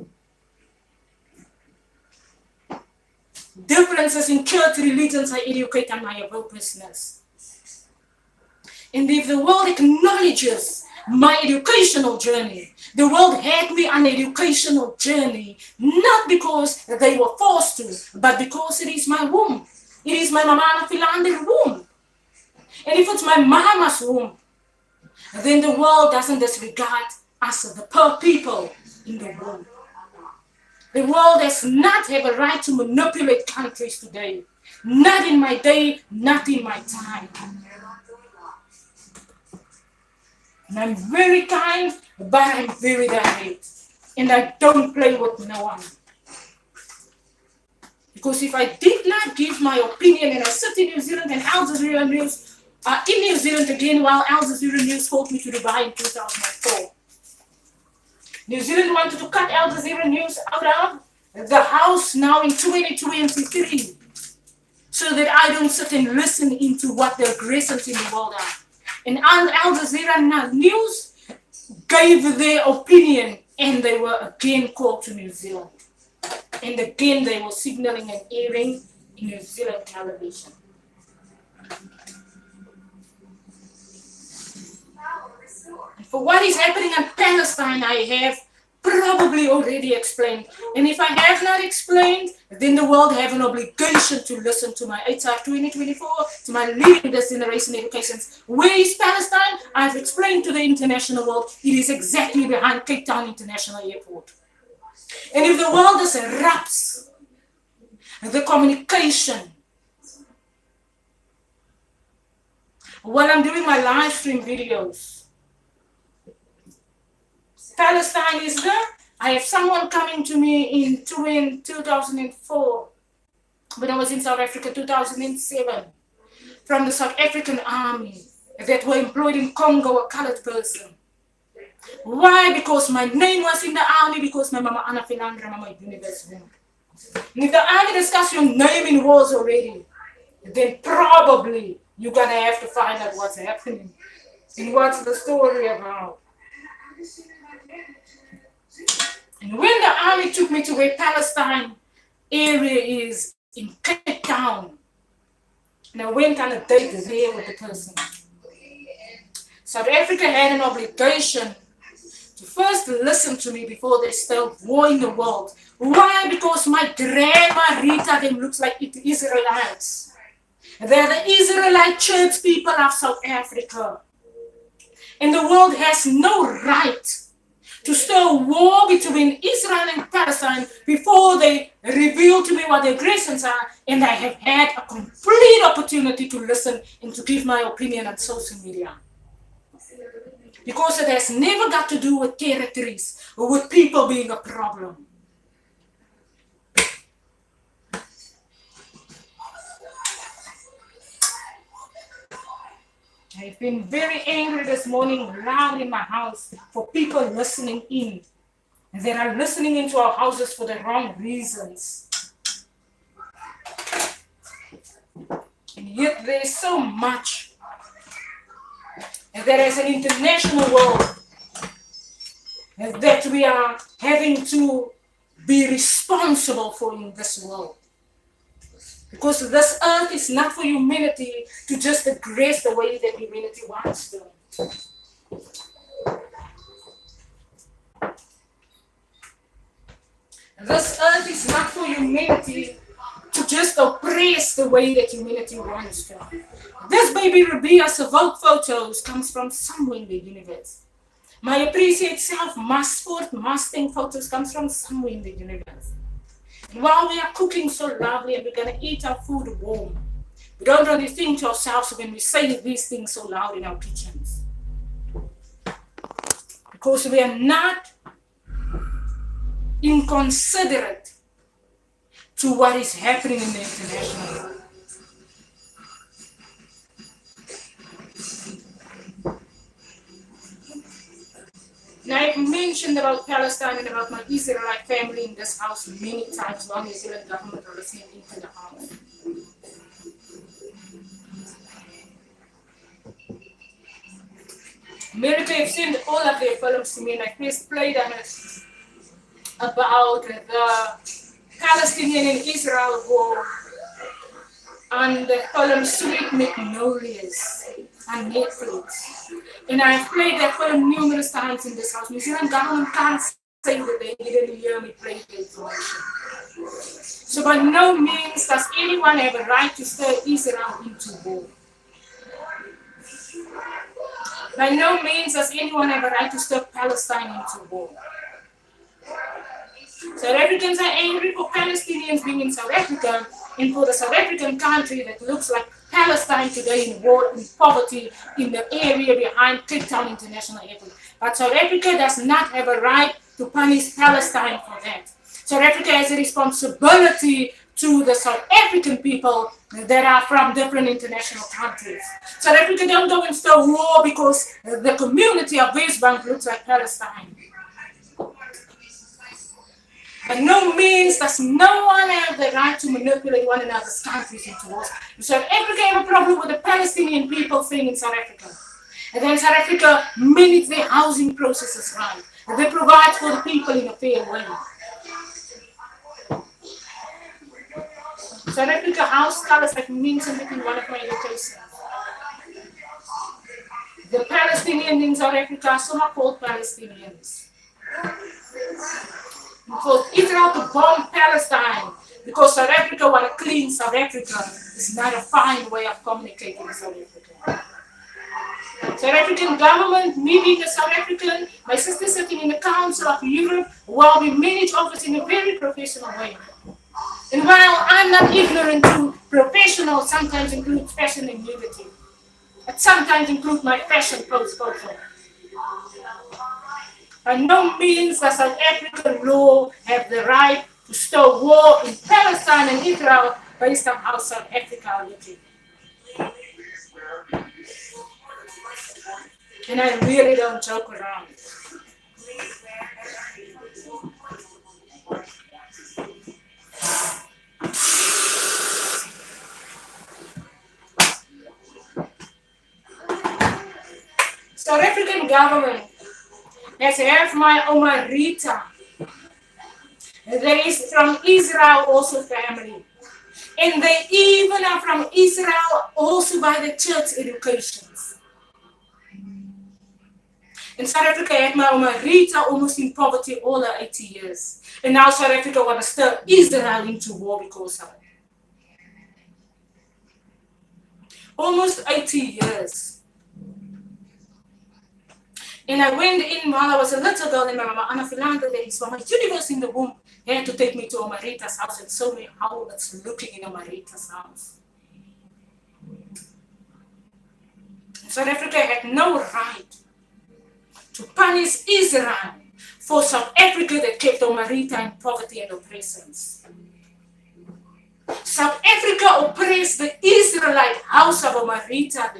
Differences in church religions I educate on my work business. And if the world acknowledges my educational journey, the world had me on an educational journey, not because they were forced to, but because it is my womb. It is my Mama Philander womb. And if it's my mama's womb, then the world doesn't disregard us, the poor people in the womb. The world does not have a right to manipulate countries today. Not in my day, not in my time. And I'm very kind, but I'm very direct. And I don't play with no one. Because if I did not give my opinion and I sit in New Zealand and Al Jazeera News, in New Zealand again, while Al Jazeera News called me to Dubai in 2004. New Zealand wanted to cut Al Jazeera News out of the house now in 2023 so that I don't sit and listen into what the aggressors in the world are. And Al Jazeera News gave their opinion and they were again called to New Zealand. And again they were signaling and airing in New Zealand television. For what is happening in Palestine, I have probably already explained. And if I have not explained, then the world have an obligation to listen to my HR 2024, to my Leading This Generation Educations. Where is Palestine? I've explained to the international world, it is exactly behind Cape Town International Airport. And if the world disrupts the communication, while I'm doing my live stream videos, Palestine is there. I have someone coming to me in 2004, when I was in South Africa, 2007, from the South African Army that were employed in Congo, a colored person. Why? Because my name was in the army, because my Mama Anna Finandra, Mama Universe. And if the army discuss your name in wars already, then probably you're going to have to find out what's happening and what's the story about. And when the army took me to where Palestine area is in Cape Town, and I went on a date there with the person, South Africa had an obligation to first listen to me before they start warring the world. Why? Because my grandma Rita, them looks like Israelites. They're the Israelite church people of South Africa. And the world has no right to start war between Israel and Palestine before they reveal to me what the aggressions are. And I have had a complete opportunity to listen and to give my opinion on social media. Because it has never got to do with territories or with people being a problem. I've been very angry this morning, loud in my house, for people listening in. And they are listening into our houses for the wrong reasons. And yet there is so much. And there is an international world that we are having to be responsible for in this world. Because this earth is not for humanity to just grace the way that humanity wants to. This earth is not for humanity to just oppress the way that humanity wants to. This baby RIBEA's AWOKH photos comes from somewhere in the universe. My appreciate self Mustang photos comes from somewhere in the universe. And while we are cooking so lovely and we're going to eat our food warm, we don't really think to ourselves when we say these things so loud in our kitchens. Because we are not inconsiderate to what is happening in the international world. Now, I've mentioned about Palestine and about my Israelite family in this house many times while New Zealand government are listening into the house. America have sent all of their films to me, and I first played them about the Palestinian and Israel war and the film Sweet Magnolias on Netflix. And I've played that film numerous times in this house. New Zealand government can't say that they didn't hear me play the information. So by no means does anyone have a right to stir Israel into war. By no means does anyone have a right to stir Palestine into war. South Africans are angry for Palestinians being in South Africa and for the South African country that looks like Palestine today in war and poverty in the area behind Cape Town International Airport. But South Africa does not have a right to punish Palestine for that. South Africa has a responsibility to the South African people that are from different international countries. South Africa don't go and start war because the community of Westbank looks like Palestine. By no means does no one have the right to manipulate one another's countries into wars. South Africa have a problem with the Palestinian people staying in South Africa. And then South Africa manage their housing processes right. And they provide for the people in a fair way. South Africa house colors like mentioned in one of my locations. The Palestinians in South Africa are so not called Palestinians. For Israel to bomb Palestine because South Africa want to clean South Africa is not a fine way of communicating with South Africa. South African government, me being a South African, my sister sitting in the Council of Europe, while we manage office in a very professional way. And while I'm not ignorant to professional, sometimes include fashion and nudity. It sometimes include my fashion post photo. By no means does South African law have the right to start war in Palestine and Israel based on how South Africa are looking. And I really don't joke around. South African government has have my Oma Rita. There is from Israel also family. And they even are from Israel also by the church educations. In South Africa had my Oma Rita almost in poverty all her 80 years. And now South Africa want to stir Israel into war because of it. Almost 80 years. And I went in while I was a little girl and my mama Anna Philanda, there is from my universe in the womb, had to take me to Oma Rita's house and show me how it's looking in Oma Rita's house. South Africa had no right to punish Israel for South Africa that kept Oma Rita in poverty and oppressions. South Africa oppressed the Israelite house of Oma Rita.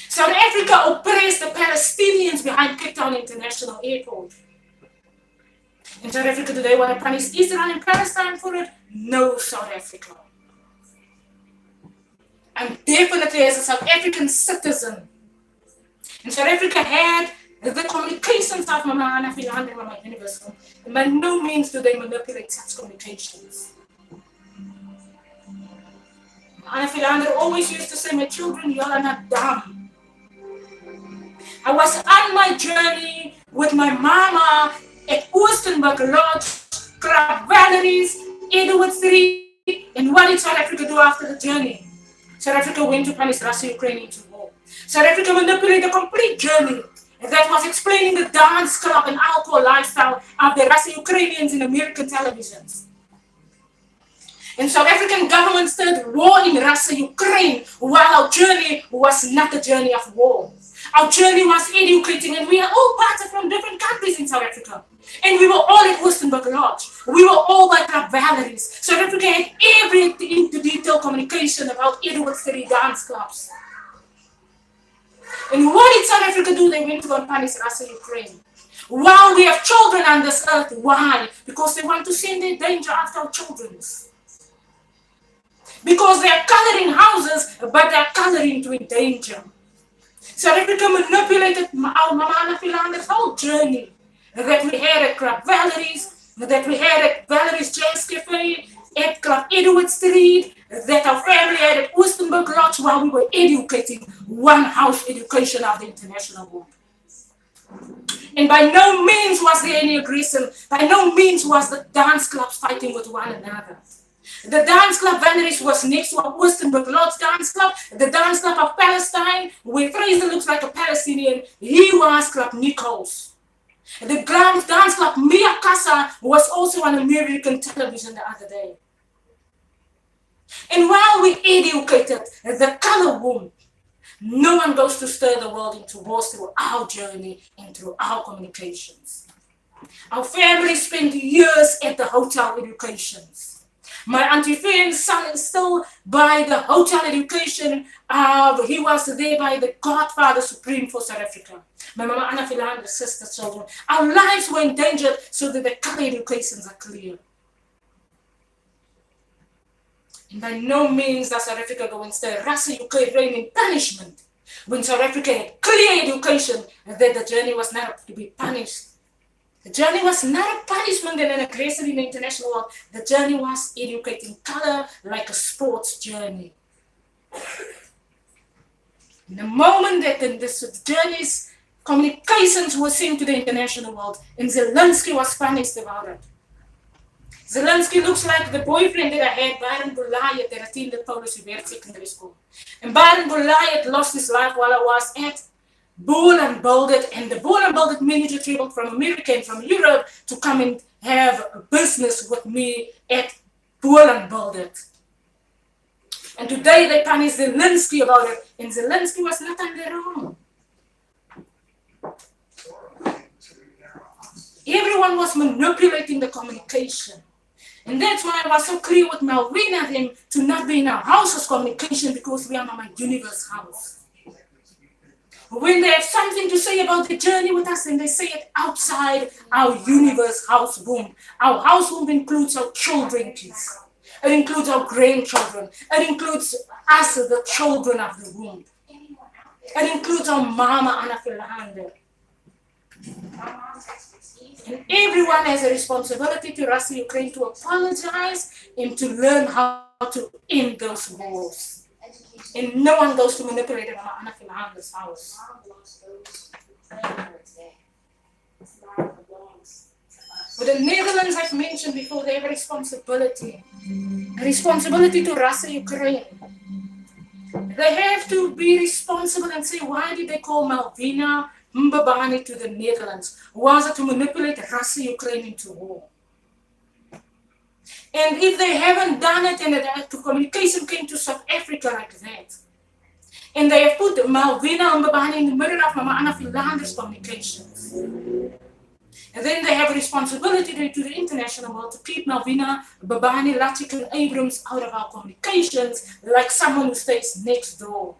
South Africa oppressed the Palestinians behind Cape Town International Airport. In South Africa, do they want to punish Israel and Palestine for it? No, South Africa. I'm definitely as a South African citizen. And South Africa had the communications of Mama Anna Philander and Mama University. And by no means do they manipulate such communications. Anna Philander always used to say, my children, y'all are not dumb. I was on my journey with my mama at Oostenburg Lodge, Club Valeries, Edward Street, and what did South Africa do after the journey? South Africa went to punish Russia, Ukraine into war. South Africa manipulated the complete journey that was explaining the dance club and alcohol lifestyle of the Russian Ukrainians in American televisions. And South African government started war in Russia, Ukraine, while our journey was not a journey of war. Our journey was educating, and we are all parted from different countries in South Africa. And we were all at Oostenburg Lodge. We were all by Club Valeries. South Africa had everything into detailed communication about Edward City dance clubs. And what did South Africa do? They went to go and punish Russia, Ukraine. While we have children on this earth, why? Because they want to send their danger after our children. Because they are coloring houses, but they are coloring to danger. South Africa manipulated our Mama Anna Philander's whole journey that we had at Club Valeries, that we had at Valeries Jazz Cafe, at Club Edward Street, that our family had at Oostenburg Lodge while we were educating one house education of the international world. And by no means was there any aggression. By no means was the dance clubs fighting with one another. The dance club Valeries was next to our Oostenburg Lodge dance club, the dance club of Palestine, where Fraser looks like a Palestinian. He was Club Nichols. The dance club Mia Casa was also on American television the other day. And while we educated the color womb, no one goes to stir the world into wars through our journey and through our communications. Our family spent years at the hotel educations. My Auntie Finn's son is still by the hotel education. He was there by the Godfather Supreme for South Africa. My Mama Anna Philander's sister children. Our lives were endangered so that the color educations are clear. And by no means does South Africa go and stir Russia, Ukraine in punishment. When South Africa had clear education that the journey was not to be punished. The journey was not a punishment and an aggression in the international world. The journey was educating color like a sports journey. In the moment that the journey's communications were sent to the international world, and Zelensky was punished about it. Zelensky looks like the boyfriend that I had, Baron Goliath, that attended Polish Secondary School. And Baron Goliath lost his life while I was at Bull and Bolded, and the Bull and Bolded manager traveled from America and from Europe to come and have a business with me at Bull and Bolded. And today they punish Zelensky about it, and Zelensky was not on their own. Everyone was manipulating the communication. And that's why I was so clear with Malvina and him to not be in our house's communication because we are not my universe house. When they have something to say about the journey with us, then they say it outside our universe house womb. Our house womb includes our children, kids. It includes our grandchildren. It includes us, the children of the womb. It includes our Mama Anna Philander. And everyone has a responsibility to Russia, Ukraine to apologize and to learn how to end those wars. And no one goes to manipulate Mama Anna Philander's house. But the Netherlands, I've mentioned before, they have a responsibility to Russia, Ukraine. They have to be responsible and say, why did they call Malvina Mbabane to the Netherlands? Was it to manipulate Russia, Ukraine into war? And if they haven't done it and the communication came to South Africa like that, and they have put Malvina Mbabane in the middle of Mama Anna Philander's communications, and then they have a responsibility to the international world to keep Malvina Mbabane, Lachik and Abrams out of our communications like someone who stays next door.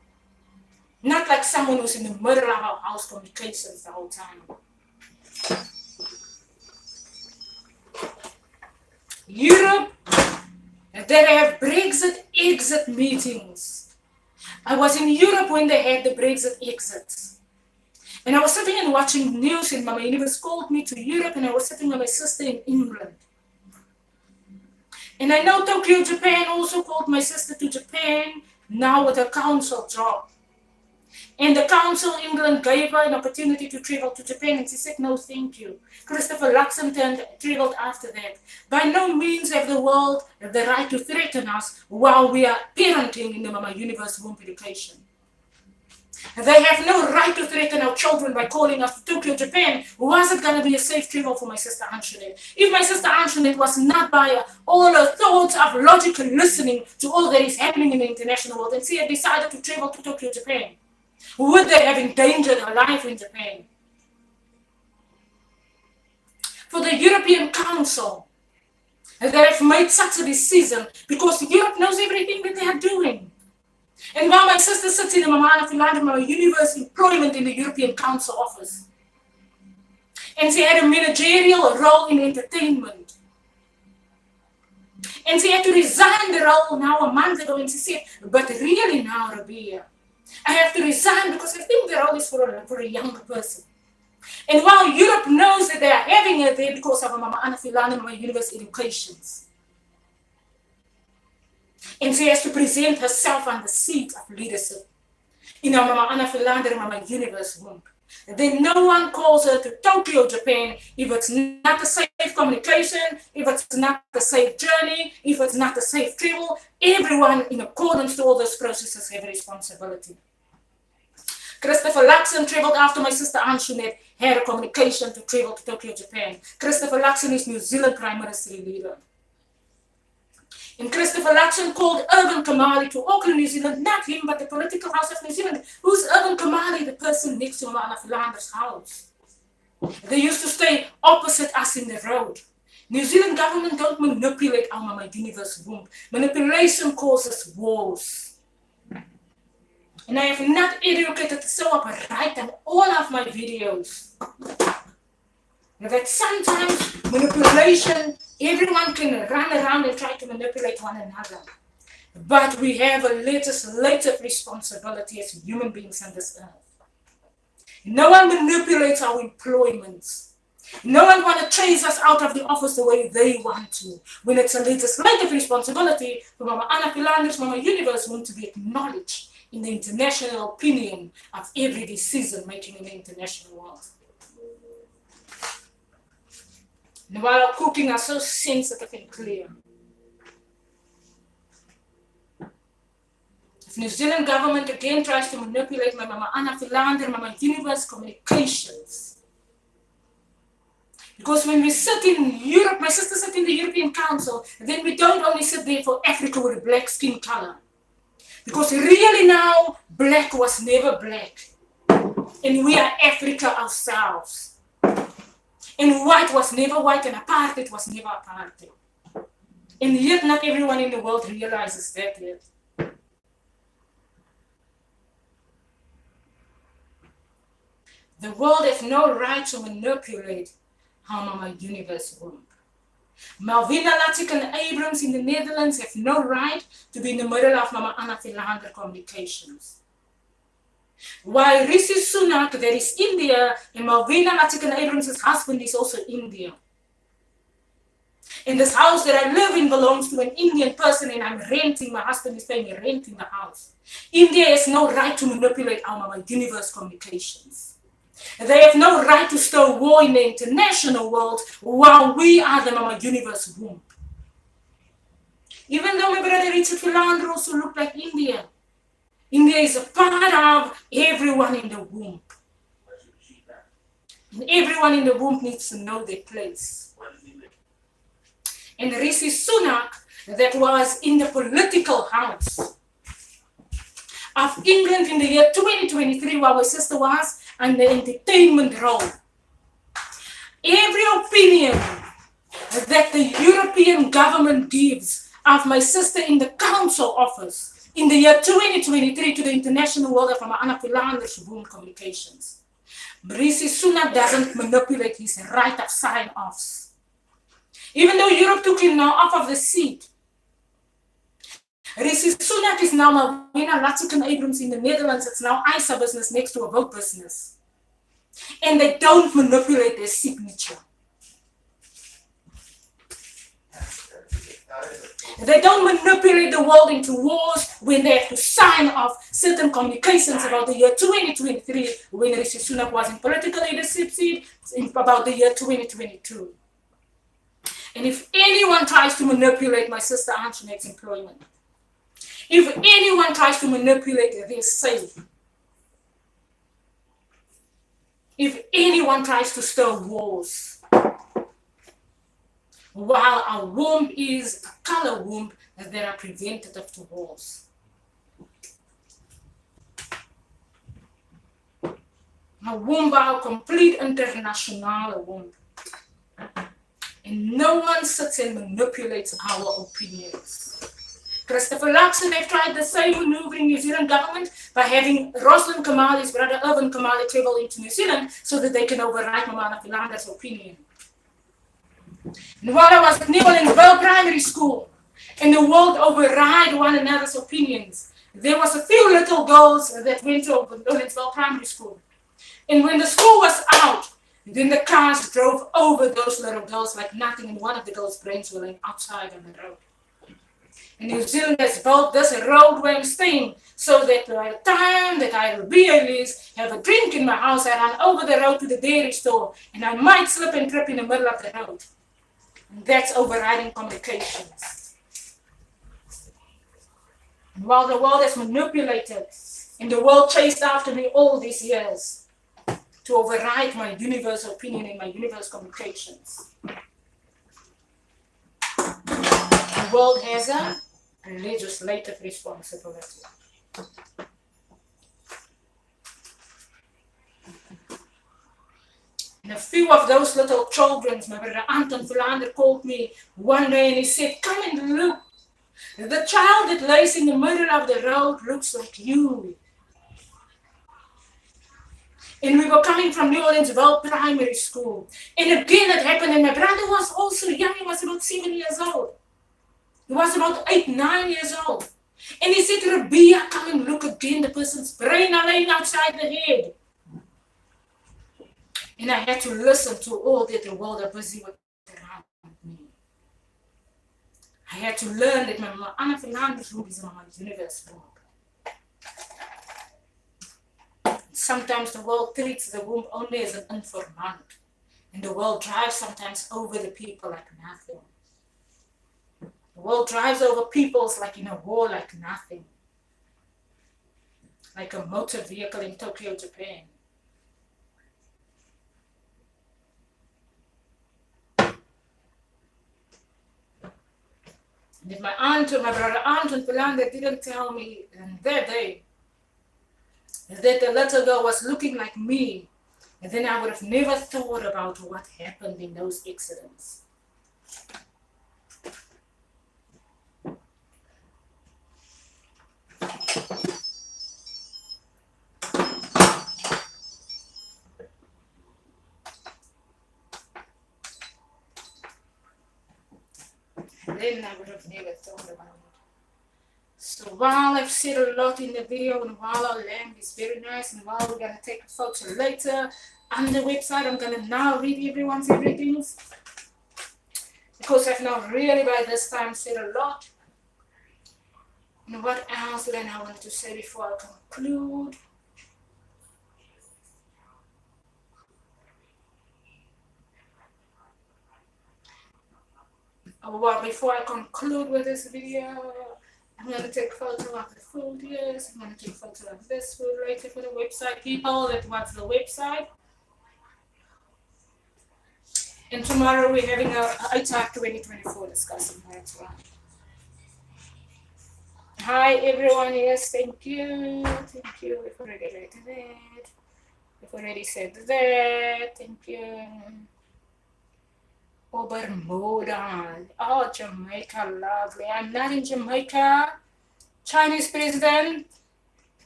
Not like someone who's in the middle of our house communications the whole time. Europe, they have Brexit exit meetings. I was in Europe when they had the Brexit exits. And I was sitting and watching news, and Mama Universe called me to Europe, and I was sitting with my sister in England. And I know Tokyo, Japan also called my sister to Japan, now with a council job. And the council in England gave her an opportunity to travel to Japan, and she said, no, thank you. Christopher Luxon traveled after that. By no means have the world the right to threaten us while we are parenting in the Mama Universe womb education. They have no right to threaten our children by calling us to Tokyo, Japan. Was it going to be a safe travel for my sister Antoinette? If my sister Antoinette was not by all her thoughts of logical listening to all that is happening in the international world, and she had decided to travel to Tokyo, Japan, would they have endangered her life in Japan? For the European Council, they have made such a decision because Europe knows everything that they are doing. And while my sister sits in the Mama Finland Mama Universe employment in the European Council office, and she had a managerial role in entertainment, and she had to resign the role now a month ago, and she said, but really now, RIBEA, I have to resign because I think the role is for a younger person. And while Europe knows that they are having her there because of Mama Anna Finland Mama Universe educations, and she has to present herself on the seat of leadership in our Mama Anna Philander Mama Universe womb. Then no one calls her to Tokyo, Japan, if it's not a safe communication, if it's not a safe journey, if it's not a safe travel. Everyone, in accordance to all those processes, have a responsibility. Christopher Luxon traveled after my sister Antoinette had a communication to travel to Tokyo, Japan. Christopher Luxon is New Zealand Prime Ministry leader. And Christopher Luxon called Irvin Kamali to Auckland, New Zealand, not him, but the political house of New Zealand. Who's Irvin Kamali? The person next to Mama Philander's house. They used to stay opposite us in the road. New Zealand government don't manipulate our Mama Universe womb. Manipulation causes wars. And I have not educated so upright on all of my videos. That sometimes manipulation, everyone can run around and try to manipulate one another. But we have a legislative responsibility as human beings on this earth. No one manipulates our employments. No one wants to chase us out of the office the way they want to. When it's a legislative responsibility for Mama Anna Philander's Mama Universe want to be acknowledged in the international opinion of every decision making in the international world. And while our cooking are so sensitive and clear, if New Zealand government again tries to manipulate my Mama Anna Philander, Mama Universe communications, because when we sit in Europe, my sister sit in the European Council, then we don't only sit there for Africa with a black skin color. Because really now, black was never black. And we are Africa ourselves. And white was never white, and apartheid was never apartheid. And yet not everyone in the world realizes that yet. The world has no right to manipulate our Mama Universe womb. Malvina Latik and Abrams in the Netherlands have no right to be in the middle of Mama Anna Philander communications. While Rishi Sunak, that is India, and Malvina Latik and Abrams' husband is also India. And this house that I live in belongs to an Indian person, and I'm renting, my husband is paying rent in the house. India has no right to manipulate our Mama Universe communications. They have no right to stir war in the international world while we are the Mama Universe womb. Even though my brother Richard Philander also looked like India, India is a part of everyone in the womb. And everyone in the womb needs to know their place. And Rishi Sunak, that was in the political house of England in the year 2023, while my sister was on the entertainment role. Every opinion that the European government gives of my sister in the council office in the year 2023 to the international world of Mama Anna Philander's womb communications. Rishi Sunak doesn't manipulate his right of sign-offs. Even though Europe took him now off of the seat, Rishi Sunak is now Marina Latican Abrams in the Netherlands. It's now ISA business next to AWOKH business. And they don't manipulate their signature. They don't manipulate the world into wars when they have to sign off certain communications about the year 2023 when Rishi Sunak was in political leadership seat, about the year 2022. And if anyone tries to manipulate my sister Antoinette's employment, if anyone tries to manipulate their sale, if anyone tries to stir wars, while our womb is a color womb, there are preventative to wars. A womb, our complete international womb. And no one sits and manipulates our opinions. Christopher Luxon, they've tried the same maneuver in New Zealand government by having Rosalind Kamali's brother Irvin Kamali travel into New Zealand so that they can override Mamana Philander's opinion. And while I was at New Orleansville Primary School, and the world override one another's opinions, there was a few little girls that went to Orleansville Primary School. And when the school was out, then the cars drove over those little girls like nothing, and one of the girls' brains were laying outside on the road. And New Zealand has built this roadways thing so that by the time that I will be ELISE, have a drink in my house, I run over the road to the dairy store, and I might slip and trip in the middle of the road. And that's overriding communications. And while the world has manipulated, and the world chased after me all these years to override my universal opinion and my universal communications, the world has a legislative responsibility. And a few of those little children, my brother Anton Philander called me one day and he said, "Come and look. The child that lays in the middle of the road looks like you." And we were coming from New Orleansville Primary School. And again it happened, and my brother was also young, he was about 7 years old. He was about 8, 9 years old. And he said, "RIBEA, come and look again, the person's brain are laying outside the head." And I had to listen to all that the world are busy with around me. I had to learn that my Anna Fernandez womb is my universe womb. Sometimes the world treats the womb only as an informant. And the world drives sometimes over the people like nothing. The world drives over peoples like in a war like nothing. Like a motor vehicle in Tokyo, Japan. And if my brother Anton Philander didn't tell me that day that the little girl was looking like me, and then I would have never thought about what happened in those accidents. And then I would have never thought about it. So while I've said a lot in the video, and while our lamp is very nice, and while we're gonna take a photo later on the website, I'm gonna now read everyone's everythings. Because I've not really by this time said a lot. And what else did I now want to say before I conclude? Well, before I conclude with this video, I'm going to take a photo of the food, yes. I'm going to take a photo of this food later for the website people that watch the website. And tomorrow we're having a ITAC 2024 discussion. That's right. Hi everyone, yes, thank you. Thank you. We've already read that. We've already said that. Thank you. Oh, Bermuda. Oh, Jamaica, lovely. I'm not in Jamaica. Chinese president,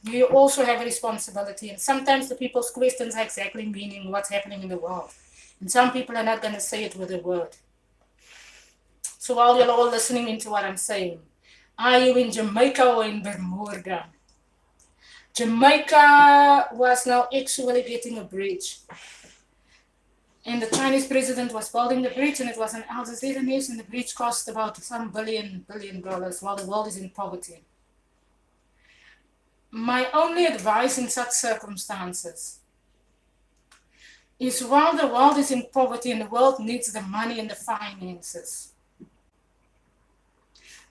you also have a responsibility. And sometimes the people's questions are exactly meaning what's happening in the world. And some people are not going to say it with a word. So while you're all listening into what I'm saying, Are you in Jamaica or in Bermuda? Jamaica was now actually getting a bridge. And the Chinese president was building the bridge, and it was an Al Jazeera news, and the bridge cost about some billion dollars while the world is in poverty. My only advice in such circumstances is while the world is in poverty and the world needs the money and the finances,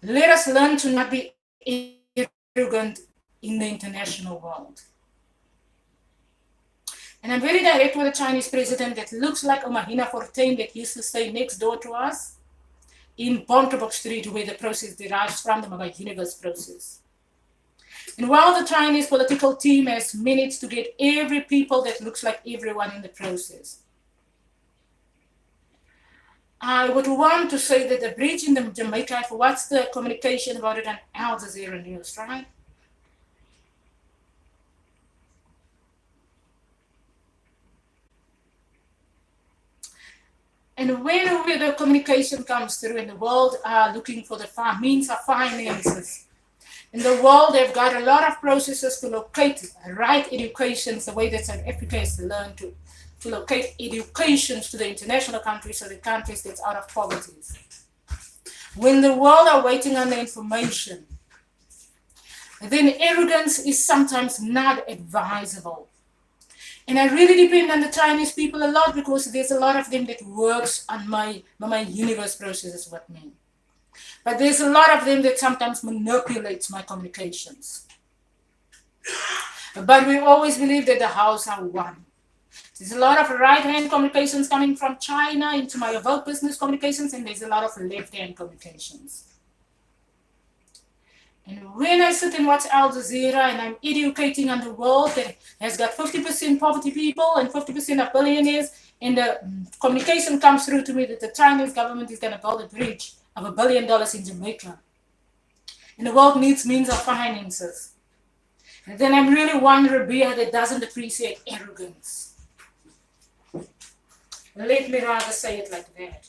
let us learn to not be arrogant in the international world. And I'm very direct with the Chinese president that looks like Omahina Fortuyn that used to stay next door to us in Bontebok Street, where the process derives from the Mama Universe process. And while the Chinese political team has managed to get every people that looks like everyone in the process, I would want to say that the bridge in the Jamaica, what's the communication about it on Al Jazeera News, right? And when the communication comes through and the world are looking for the means of finances, in the world, they've got a lot of processes to locate right educations, the way that South Africa has learned to locate educations to the international countries, so the countries that's out of poverty. When the world are waiting on the information, then arrogance is sometimes not advisable. And I really depend on the Chinese people a lot because there's a lot of them that works on my universe processes with me. But there's a lot of them that sometimes manipulates my communications. But we always believe that the house are one. There's a lot of right-hand communications coming from China into my AWOKH business communications, and there's a lot of left-hand communications. And when I sit and watch Al Jazeera and I'm educating on the world that has got 50% poverty people and 50% of billionaires, and the communication comes through to me that the Chinese government is going to build a bridge of $1 billion in Jamaica, and the world needs means of finances, and then I'm really one RIBEA that doesn't appreciate arrogance. Let me rather say it like that.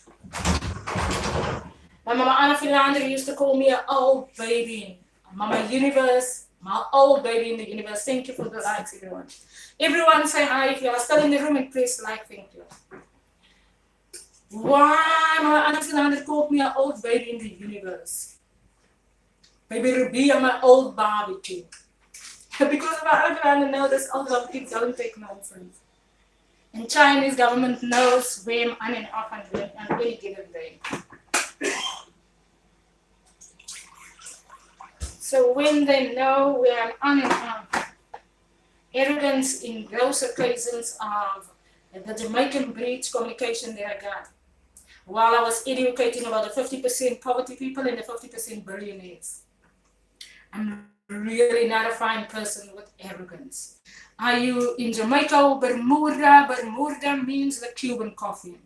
My mama Anna Philander used to call me an old baby. Mama Universe, my old baby in the universe. Thank you for the likes, everyone. Everyone say hi if you are still in the room and please like, thank you. Why Mama Anna Philander called me an old baby in the universe? Baby RIBEA, my old barbecue. Because my Anna Philander knows this old kids don't take nonsense. And Chinese government knows where I'm on and off on any given day. So when they know where I'm on and off, arrogance in those occasions of the Jamaican bridge communication that I got, while I was educating about the 50% poverty people and the 50% billionaires. I'm really not a fine person with arrogance. Are you in Jamaica or Bermuda? Bermuda means the Cuban coffee.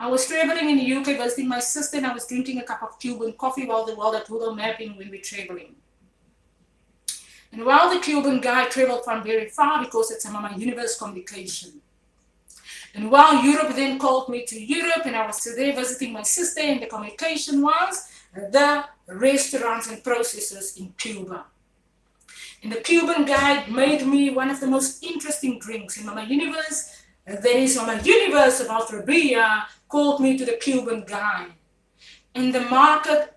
I was traveling in the UK visiting my sister, and I was drinking a cup of Cuban coffee while the world at Google mapping when we're traveling. And while the Cuban guy traveled from very far because it's a Mama Universe communication. And while Europe then called me to Europe, and I was there visiting my sister, and the communication was the restaurants and processors in Cuba. And the Cuban guy made me one of the most interesting drinks in Mama Universe. There is Mama Universe about RIBEA called me to the Cuban guy. In the market,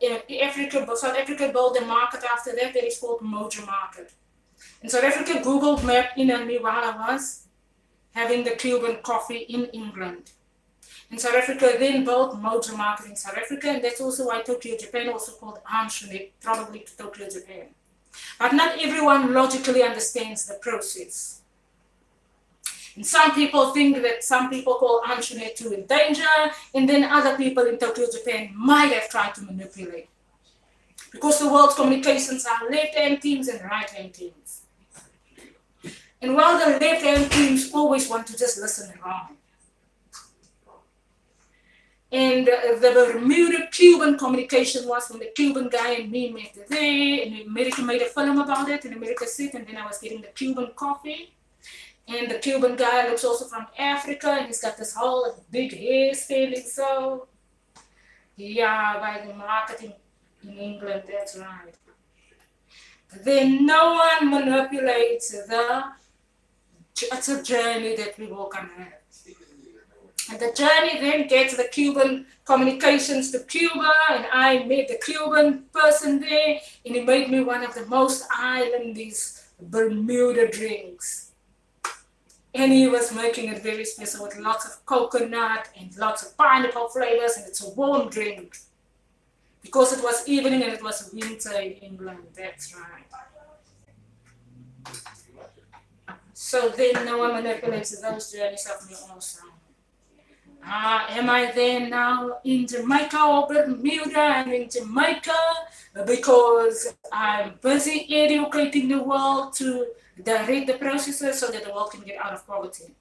South Africa built a market after that is called Mojo Market. And South Africa Googled mapped in on me while I was having the Cuban coffee in England. And South Africa then built Mojo Market in South Africa, and that's also why Tokyo, Japan, also called Anshonet, probably to Tokyo, Japan. But not everyone logically understands the process. And some people think that some people call Anshonet to in danger, and then other people in Tokyo, Japan might have tried to manipulate. Because the world's communications are left-hand teams and right-hand teams. And while the left-hand teams always want to just listen wrong. And the Bermuda-Cuban communication was when the Cuban guy and me met there, and America made a film about it, and America said, and then I was getting the Cuban coffee. And the Cuban guy looks also from Africa, and he's got this whole big hair standing so. Yeah, by the marketing in England, that's right. Then no one manipulates it's a journey that we walk on. And the journey then gets the Cuban communications to Cuba, and I met the Cuban person there, and he made me one of the most islandish Bermuda drinks. And he was making it very special with lots of coconut and lots of pineapple flavors, and it's a warm drink. Because it was evening and it was winter in England, that's right. So then no one manipulates those journeys of me also. Am I there now in Jamaica or Bermuda? I'm in Jamaica because I'm busy educating the world to direct the processes so that the world can get out of poverty.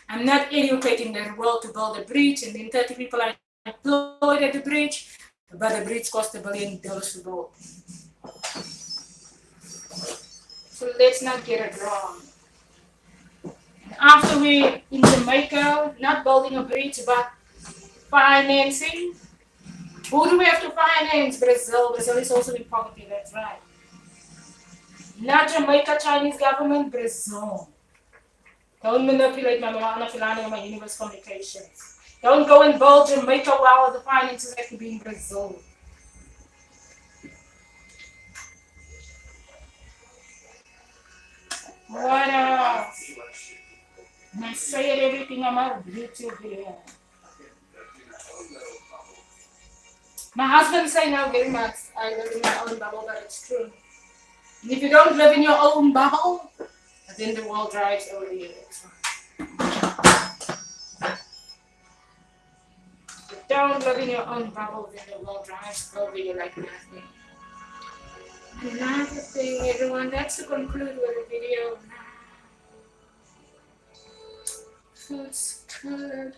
I'm not educating the world to build a bridge and then 30 people are employed at the bridge, but the bridge cost $1 billion to build. So let's not get it wrong. After we in Jamaica, not building a bridge, but financing. Who do we have to finance? Brazil. Brazil is also in poverty, that's right. Not Jamaica, Chinese government, Brazil. Don't manipulate my Mama Filani and my universe communications. Don't go and build Jamaica while the finances have to be in Brazil. What else? And I say everything about YouTube here. My husband say now very much, I live in my own bubble, but it's true. And if you don't live in your own bubble, then the world drives over you. If you don't live in your own bubble, then the world drives over you like nothing. Another thing, everyone, that's to conclude with the video. Food's good.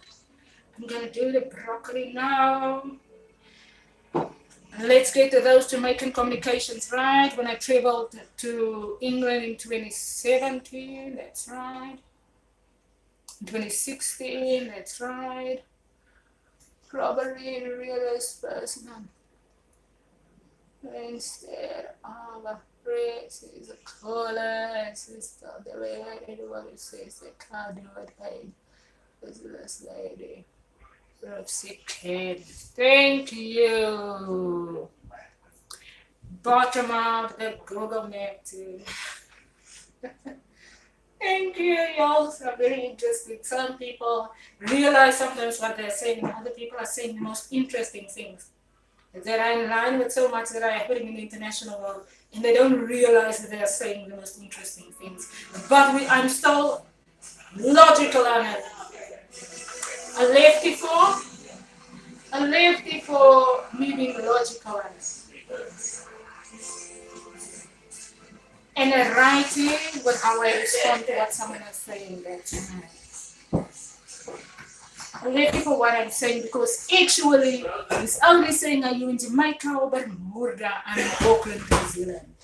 I'm gonna do the broccoli now. Let's get to those Jamaican communications, right? When I traveled to England in 2017, that's right. 2016, that's right. Probably realist person. Instead of a race is a color, sister, the way everybody says they can't do it, hey, this lady. Thank you. Bottom of the Google Map too. Thank you, y'all. So very interesting. Some people realize sometimes what they're saying, and other people are saying the most interesting things that are in line with so much that are happening in the international world, and they don't realize that they are saying the most interesting things. But I'm still logical on it. A lefty for me being logical on it. And a righty with how I respond to what someone is saying. That's a lefty for what I'm saying, because actually it's only saying, are you in Jamaica or Bermuda? I'm in Auckland, New Zealand.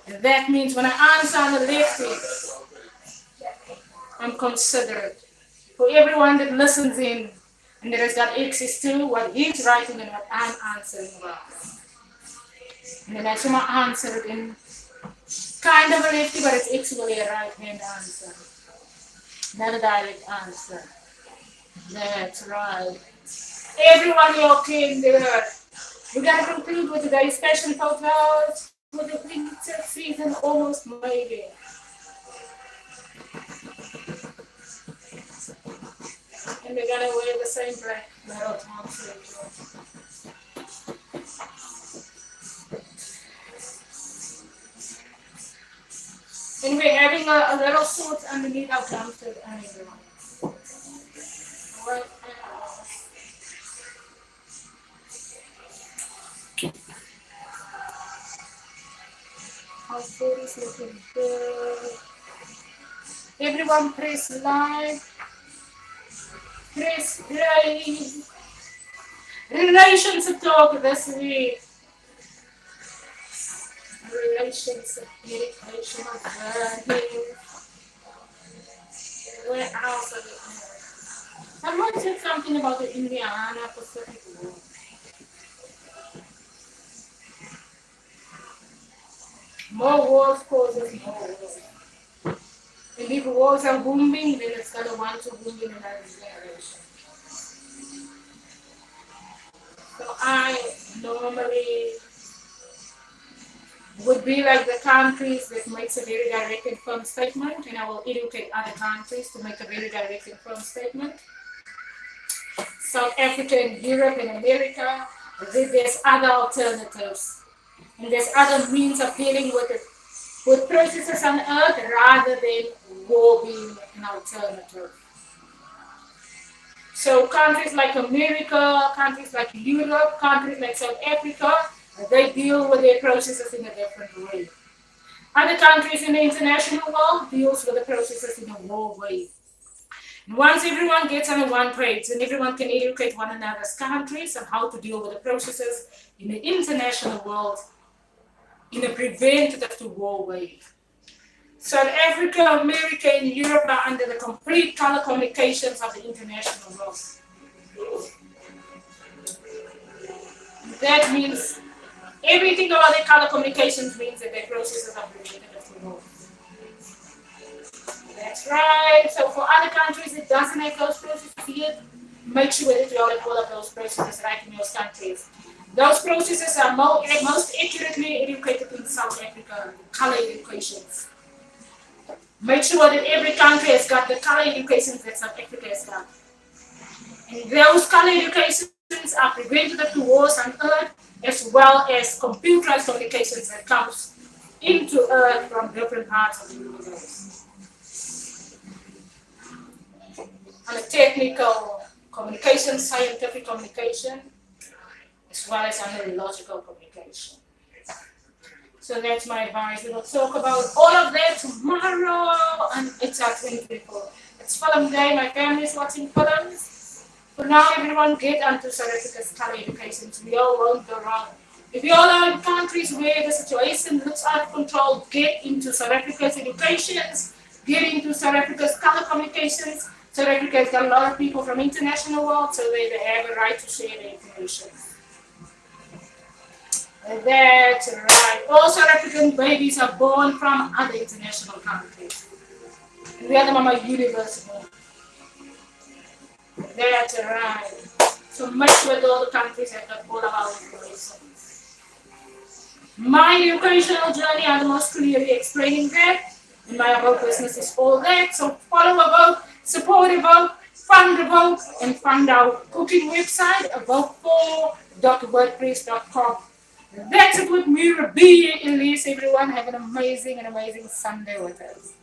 And that means when I answer on the lefty, I'm considerate. For everyone that listens in and that has got access to what he's writing and what I'm answering about. And then I should answer it in kind of a lefty, but it's actually a right-hand answer. Not a direct answer. That's right. Everyone walking there. We're going to conclude with today's fashion photos with the winter season almost made it. And we're gonna wear the same black metal jumpsuit. And we're having a little suit underneath our jumpsuit anyway. What else? Our food is looking good. Everyone press like. Press play. Relationship talk this week. Relationship education of learning. Where else are we? Someone said something about the Indiana Pacific War. More wars causes more wars. And if wars are booming, then it's gonna want to boom in another generation. So I normally would be like the countries that makes a very direct and firm statement, and I will educate other countries to make a very direct and firm statement. South Africa and Europe and America, there's other alternatives. And there's other means of dealing with it, with processes on earth rather than war being an alternative. So countries like America, countries like Europe, countries like South Africa, they deal with their processes in a different way. Other countries in the international world deals with the processes in a war way. And once everyone gets on one page and everyone can educate one another's countries on how to deal with the processes in the international world in a preventative to war way. South Africa, America, and Europe are under the complete color communications of the international world. That means everything about the color communications means that their processes are preventative to war. That's right. So for other countries it doesn't have those processes yet, make sure that you all have all of those processes right in your countries. Those processes are most accurately educated in South Africa, color educations. Make sure that every country has got the color educations that South Africa has got. And those color educations are preventative to wars on earth, as well as computerized communications that comes into earth from different parts of the universe. On a technical communication, scientific communication, as well as on a logical communication. So that's my advice. We will talk about all of that tomorrow, and it's at 2024. It's film day. My family is watching films. For now, everyone get onto South Africa's color education. So we all won't go wrong. If you all are in countries where the situation looks out of control, get into South Africa's educations, get into South Africa's color communications. South Africa has got a lot of people from international world, so they have a right to share the information. That's right. All South African babies are born from other international countries. We are the Mama University. That's right. So much with all the countries have got all of our information. My educational journey, I'm the most clearly explaining that. And my AWOKH business is all that. So follow AWOKH, support AWOKH, fund AWOKH, and fund our cooking website, awokh4.wordpress.com. That's it with me, RIBEA, ELISE. Everyone have an amazing Sunday with us.